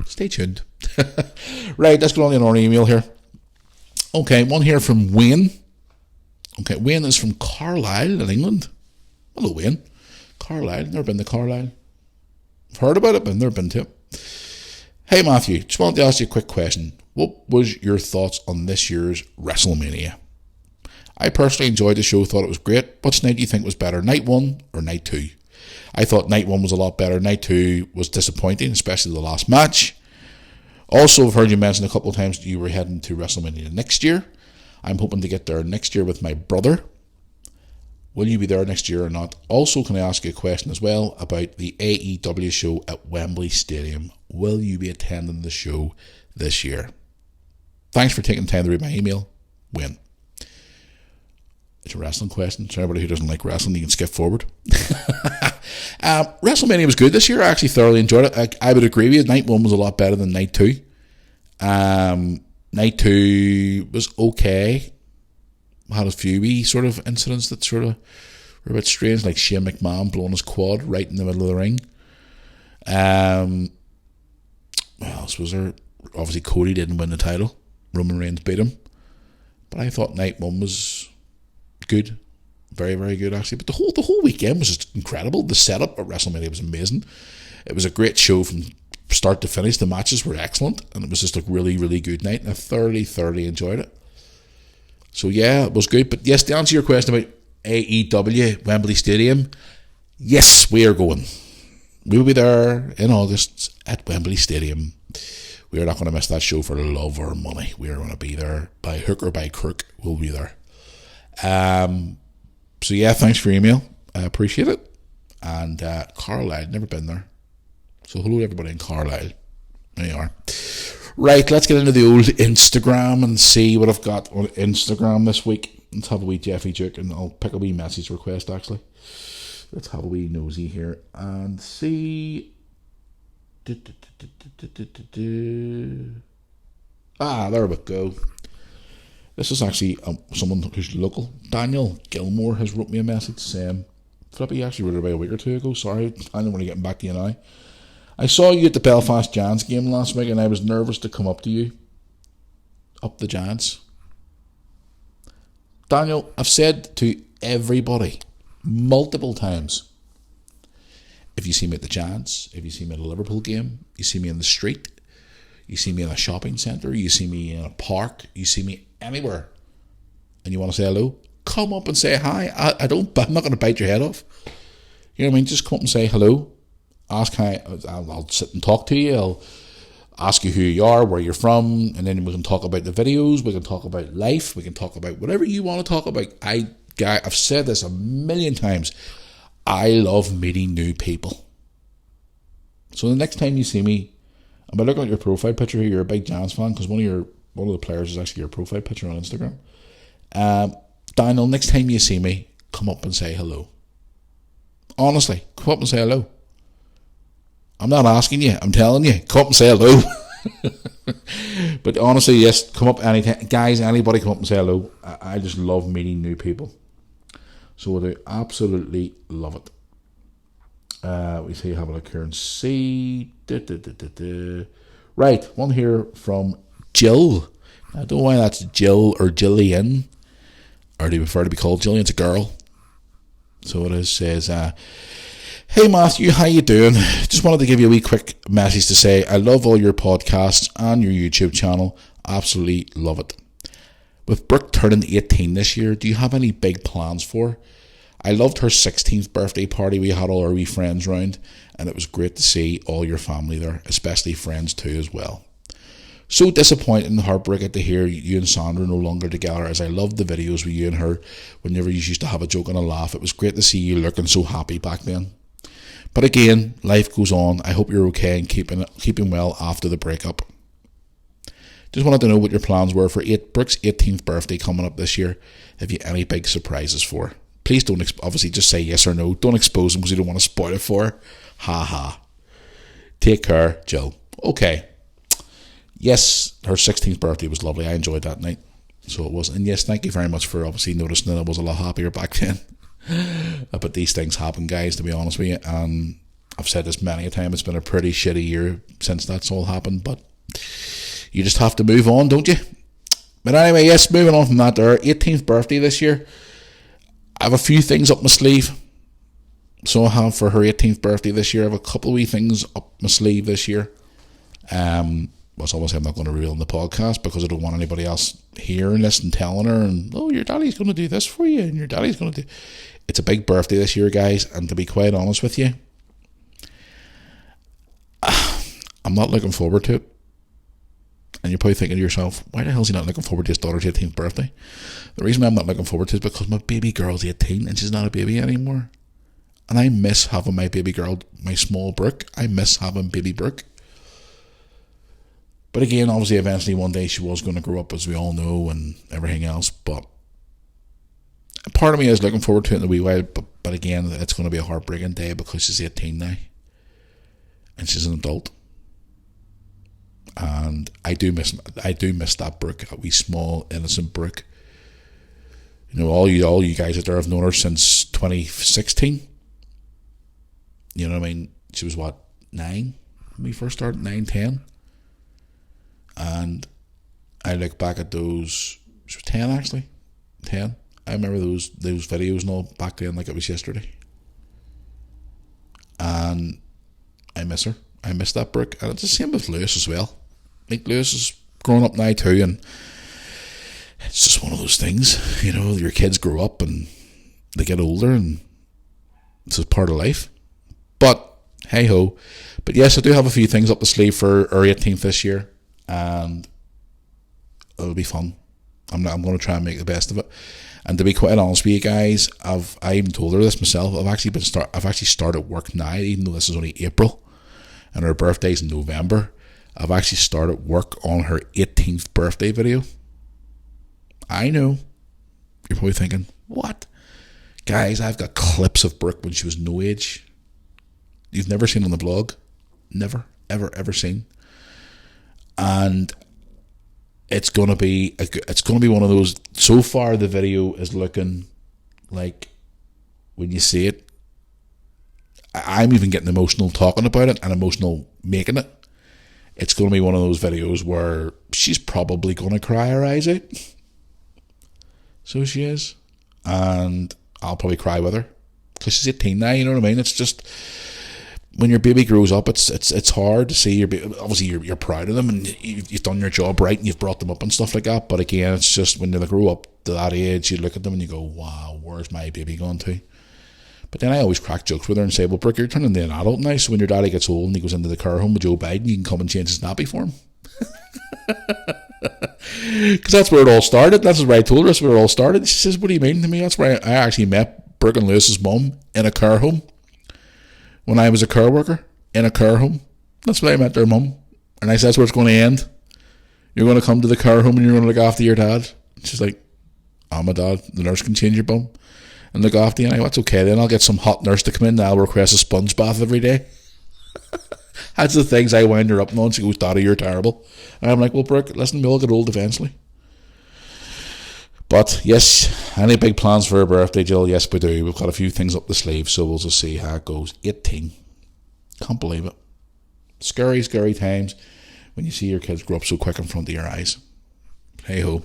[SPEAKER 1] Stay tuned. Right, let's go on to our email here. Okay, one here from Wayne. Okay, Wayne is from Carlisle in England. Hello, Wayne. Carlisle. Never been to Carlisle. I've heard about it, but I've never been to it. Hey, Matthew. Just wanted to ask you a quick question. What was your thoughts on this year's WrestleMania? I personally enjoyed the show, thought it was great. Which night do you think was better, night 1 or night 2? I thought night 1 was a lot better. Night 2 was disappointing, especially the last match. Also, I've heard you mention a couple of times that you were heading to WrestleMania next year. I'm hoping to get there next year with my brother. Will you be there next year or not? Also, can I ask you a question as well about the AEW show at Wembley Stadium? Will you be attending the show this year? Thanks for taking the time to read my email. Win. It's a wrestling question. So everybody who doesn't like wrestling, you can skip forward. WrestleMania was good this year. I actually thoroughly enjoyed it. I would agree with you. Night 1 was a lot better than night 2. Night 2 was okay. Had a few wee sort of incidents that sort of were a bit strange, like Shane McMahon blowing his quad right in the middle of the ring. What else was there? Obviously, Cody didn't win the title. Roman Reigns beat him. But I thought night 1 was good. Very, very good, actually. But the whole weekend was just incredible. The setup at WrestleMania was amazing. It was a great show from start to finish. The matches were excellent. And it was just a really, really good night. And I thoroughly enjoyed it. So, yeah, it was good. But, yes, to answer your question about AEW, Wembley Stadium, yes, we are going. We will be there in August at Wembley Stadium. We are not going to miss that show for love or money. We are going to be there by hook or by crook. We'll be there. So, yeah, thanks for your email. I appreciate it. And Carlisle, never been there. So, hello to everybody in Carlisle. There you are. Right, let's get into the old Instagram and see what I've got on Instagram this week. Let's have a wee Jeffy Duke, and I'll pick a wee message request, actually. Let's have a wee nosy here and see. There we go. This is actually someone who's local. Daniel Gilmore has wrote me a message saying, Flippy actually wrote it about a week or two ago. Sorry, I don't want to get back to you now. I saw you at the Belfast Giants game last week and I was nervous to come up to you. Up the Giants. Daniel, I've said to everybody multiple times, if you see me at the Giants, if you see me at a Liverpool game, you see me in the street, you see me in a shopping centre, you see me in a park, you see me anywhere, and you want to say hello, come up and say hi. I'm not going to bite your head off. You know what I mean? Just come up and say hello. Ask hi. I'll sit and talk to you. I'll ask you who you are, where you're from, and then we can talk about the videos. We can talk about life. We can talk about whatever you want to talk about. I've said this a million times. I love meeting new people. So the next time you see me, and by looking at your profile picture here, you're a big Giants fan because one of the players is actually your profile picture on Instagram. Daniel, next time you see me, come up and say hello. Honestly, come up and say hello. I'm not asking you, I'm telling you, come up and say hello. But honestly, yes, come up anytime. Guys, anybody come up and say hello. I just love meeting new people. So I do absolutely love it. We see, have a look here and see. Right, one here from Jill. I don't know why that's Jill or Jillian, or do you prefer to be called Jillian? It's a girl. So it is. Says, hey Matthew, how you doing? Just wanted to give you a wee quick message to say I love all your podcasts and your YouTube channel. Absolutely love it. With Brooke turning 18 this year, do you have any big plans for her? I loved her 16th birthday party. We had all our wee friends round, and it was great to see all your family there, especially friends too as well. So disappointed and heartbreaking to hear you and Sandra no longer together, as I loved the videos with you and her whenever you used to have a joke and a laugh. It was great to see you looking so happy back then. But again, life goes on. I hope you're okay and keeping well after the breakup. Just wanted to know what your plans were for Brooke's 18th birthday coming up this year. Have you any big surprises for her? Please don't, obviously just say yes or no. Don't expose them because you don't want to spoil it for her. Ha ha. Take care, Jill. Okay. Yes, her 16th birthday was lovely. I enjoyed that night. So it was. And yes, thank you very much for obviously noticing that I was a lot happier back then. But these things happen, guys, to be honest with you. And I've said this many a time. It's been a pretty shitty year since that's all happened. But you just have to move on, don't you? But anyway, yes, moving on from that, there, 18th birthday this year. I have a few things up my sleeve. So I have for her 18th birthday this year. I have a couple of wee things up my sleeve this year. Well, obviously I'm not going to reveal in the podcast because I don't want anybody else hearing this and telling her, and oh, your daddy's going to do this for you, and your daddy's going to do... It's a big birthday this year, guys, and to be quite honest with you, I'm not looking forward to it. And you're probably thinking to yourself, why the hell is he not looking forward to his daughter's 18th birthday? The reason I'm not looking forward to it is because my baby girl's 18 and she's not a baby anymore. And I miss having my baby girl, my small Brooke. I miss having baby Brooke. But again, obviously, eventually one day she was going to grow up, as we all know, and everything else. But part of me is looking forward to it in a wee while. But again, it's going to be a heartbreaking day because she's 18 now. And she's an adult. And I do miss that Brooke, a wee small, innocent Brooke. You know, all you guys out there have known her since 2016. You know what I mean? She was, 9 when we first started? 9, 10. And I look back at those, she was 10 actually, 10. I remember those videos and all back then like it was yesterday. And I miss her. I miss that Brooke. And it's the same with Lewis as well. Like Lewis is growing up now too, and it's just one of those things, you know, your kids grow up and they get older and it's just part of life. But hey ho. But yes, I do have a few things up the sleeve for our 18th this year. And it'll be fun. I'm going to try and make the best of it. And to be quite honest with you guys, I even told her this myself. I've actually started work now, even though this is only April, and her birthday's in November. I've actually started work on her 18th birthday video. I know. You're probably thinking, what? Guys, I've got clips of Brooke when she was no age. You've never seen on the blog. Never, ever, ever seen. And it's gonna be one of those. So far, the video is looking like, when you see it, I'm even getting emotional talking about it and emotional making it. It's gonna be one of those videos where she's probably gonna cry her eyes out. So she is, and I'll probably cry with her because she's 18 now. You know what I mean? It's just, when your baby grows up, it's hard to see your baby. Obviously, you're proud of them and you've done your job right and you've brought them up and stuff like that. But again, it's just when they grow up to that age, you look at them and you go, wow, where's my baby gone to? But then I always crack jokes with her and say, well, Brooke, you're turning into an adult now, so when your daddy gets old and he goes into the care home with Joe Biden, you can come and change his nappy for him. Because that's where it all started. That's where I told her that's where it all started. She says, what do you mean to me? That's where I actually met Brooke and Lewis's mum in a care home. When I was a care worker in a care home. That's when I met their mum. And I said, that's where it's going to end. You're going to come to the care home and you're going to look after your dad. She's like, Oh, my dad, the nurse can change your bum and look after you. That's okay then. I'll get some hot nurse to come in and I'll request a sponge bath every day. That's the things I wind her up on. She goes, Daddy, you're terrible. And I'm like, well, Brooke, listen, we all get old eventually. But yes, any big plans for her birthday, Jill? Yes, we do. We've got a few things up the sleeve, so we'll just see how it goes. 18. Can't believe it. Scary, scary times when you see your kids grow up so quick in front of your eyes. Hey ho.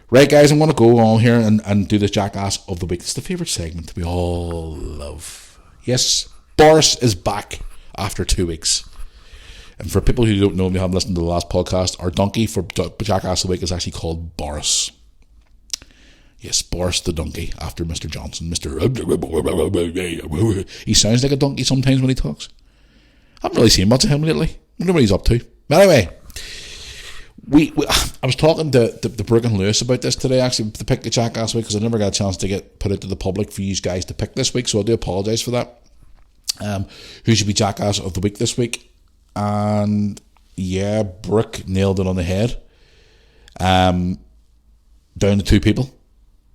[SPEAKER 1] Right, guys, I'm going to go on here and do this Jackass of the Week. It's the favourite segment we all love. Yes, Boris is back after 2 weeks. And for people who don't know, we haven't listened to the last podcast, our donkey for Jackass of the Week is actually called Boris. Yes, Boris the donkey, after Mr. Johnson. He sounds like a donkey sometimes when he talks. I haven't really seen much of him lately. I wonder what he's up to. But anyway, I was talking to Brooke and Lewis about this today, actually, to pick the Jackass week, because I never got a chance to get put out to the public for you guys to pick this week, so I do apologise for that. Who should be Jackass of the Week this week? And yeah, Brooke nailed it on the head. Down to 2 people.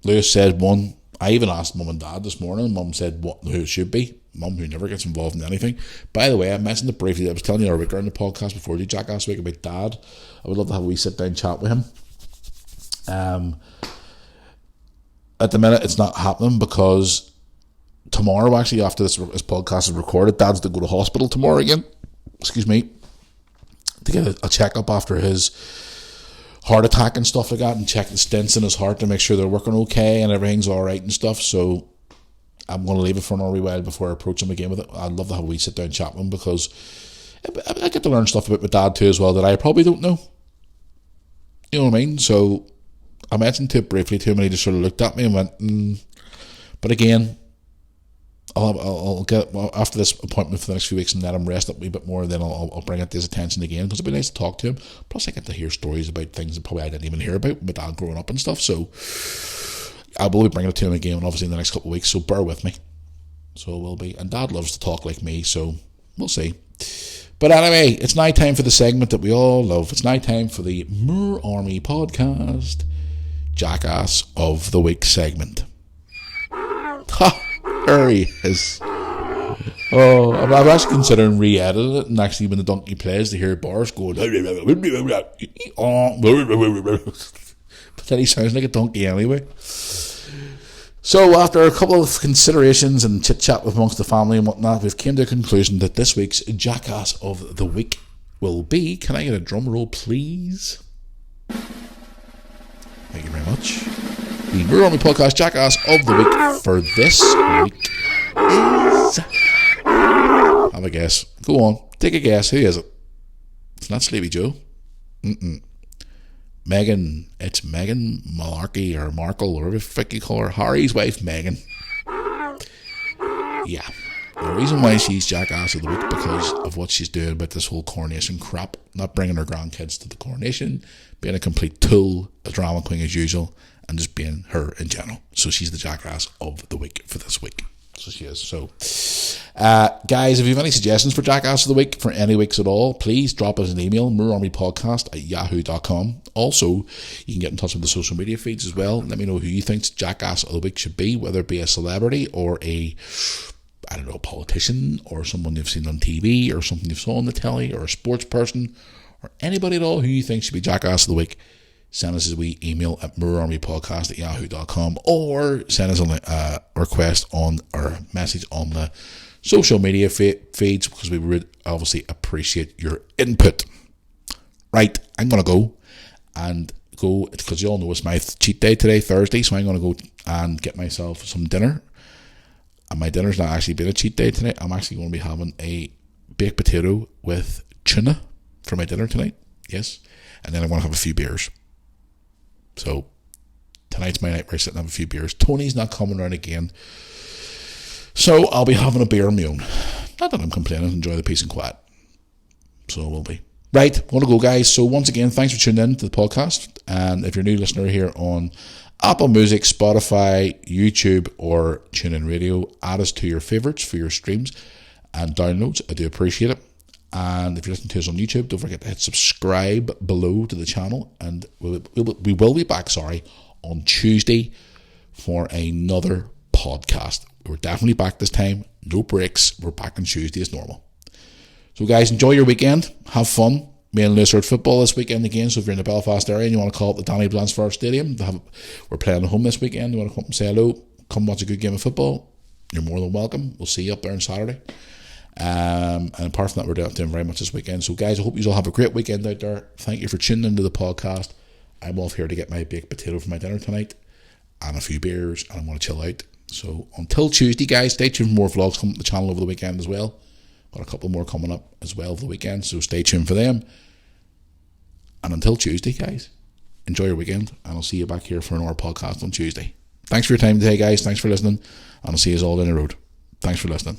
[SPEAKER 1] Lewis said 1. I even asked Mum and Dad this morning. Mum said who it should be. Mum, who never gets involved in anything. By the way, I mentioned it briefly. I was telling you a week during the podcast before the Jackass week about Dad. I would love to have a wee sit down chat with him. At the minute, it's not happening because tomorrow, actually, after this podcast is recorded, Dad's to go to hospital tomorrow again. Excuse me, to get a checkup after his heart attack and stuff like that, and check the stents in his heart to make sure they're working okay and everything's all right and stuff. So I'm going to leave it for another wee while before I approach him again with it. I'd love to have a wee sit down chat with him, because I get to learn stuff about my dad too as well that I probably don't know. You know what I mean? So I mentioned it briefly to him, and he just sort of looked at me and went, But again, I'll get after this appointment for the next few weeks and let him rest up a wee bit more, and then I'll bring it to his attention again, because it'd be nice to talk to him. Plus I get to hear stories about things that probably I didn't even hear about with my dad growing up and stuff, so I will be bringing it to him again, obviously in the next couple of weeks, so bear with me. So it will be. And Dad loves to talk like me, so we'll see. But anyway, it's night time for the segment that we all love. It's night time for the Moore Army podcast Jackass of the Week segment. Ha! There he is. Oh, I'm actually considering re-editing it, and actually when the donkey plays to hear Boris going, but then he sounds like a donkey anyway. So after a couple of considerations and chit-chat amongst the family and whatnot, we've came to a conclusion that this week's Jackass of the Week will be, can I get a drum roll please? Thank you very much. The Moore Army Podcast Jackass of the Week for this week is... Have a guess. Go on. Take a guess. Who is it? It's not Sleepy Joe. Meghan. It's Meghan Malarkey or Markle or whatever you call her. Harry's wife, Meghan. Yeah. The reason why she's Jackass of the Week because of what she's doing about this whole coronation crap. Not bringing her grandkids to the coronation. Being a complete tool, a drama queen as usual. And just being her in general. So she's the Jackass of the Week for this week. So she is. So, guys, if you have any suggestions for Jackass of the Week for any weeks at all, please drop us an email, moorearmypodcast@yahoo.com. Also, you can get in touch with the social media feeds as well. Let me know who you think Jackass of the Week should be, whether it be a celebrity or a politician or someone you've seen on TV or something you saw on the telly or a sports person or anybody at all who you think should be Jackass of the Week. Send us a wee email at moorearmypodcast@yahoo.com or send us a request on our message on the social media feeds, because we would obviously appreciate your input. Right, I'm going to go because you all know it's my cheat day today, Thursday, so I'm going to go and get myself some dinner. And my dinner's not actually been a cheat day tonight. I'm actually going to be having a baked potato with tuna for my dinner tonight. Yes. And then I want to have a few beers. So tonight's my night where I sit and have a few beers. Tony's not coming around again, so I'll be having a beer on my own. Not that I'm complaining, enjoy the peace and quiet. So it will be. Right, I want to go, guys. So once again, thanks for tuning in to the podcast. And if you're a new listener here on Apple Music, Spotify, YouTube, or TuneIn Radio, add us to your favourites for your streams and downloads. I do appreciate it. And if you're listening to us on YouTube, don't forget to hit subscribe below to the channel. And we will be back, on Tuesday for another podcast. We're definitely back this time. No breaks. We're back on Tuesday as normal. So guys, enjoy your weekend. Have fun. Me and Lewis are at football this weekend again, so if you're in the Belfast area and you want to call up the Danny Blanchflower Stadium, we're playing at home this weekend, you want to come up and say hello, come watch a good game of football, you're more than welcome. We'll see you up there on Saturday. And apart from that, we're doing very much this weekend. So guys, I hope you all have a great weekend out there. Thank you for tuning into the podcast. I'm off here to get my baked potato for my dinner tonight and a few beers, and I'm going to chill out. So until Tuesday, guys, stay tuned for more vlogs coming to the channel over the weekend as well. Got a couple more coming up as well over the weekend, so stay tuned for them. And until Tuesday, guys, enjoy your weekend, and I'll see you back here for another podcast on Tuesday. Thanks for your time today, guys. Thanks for listening, and I'll see you all down the road. Thanks for listening.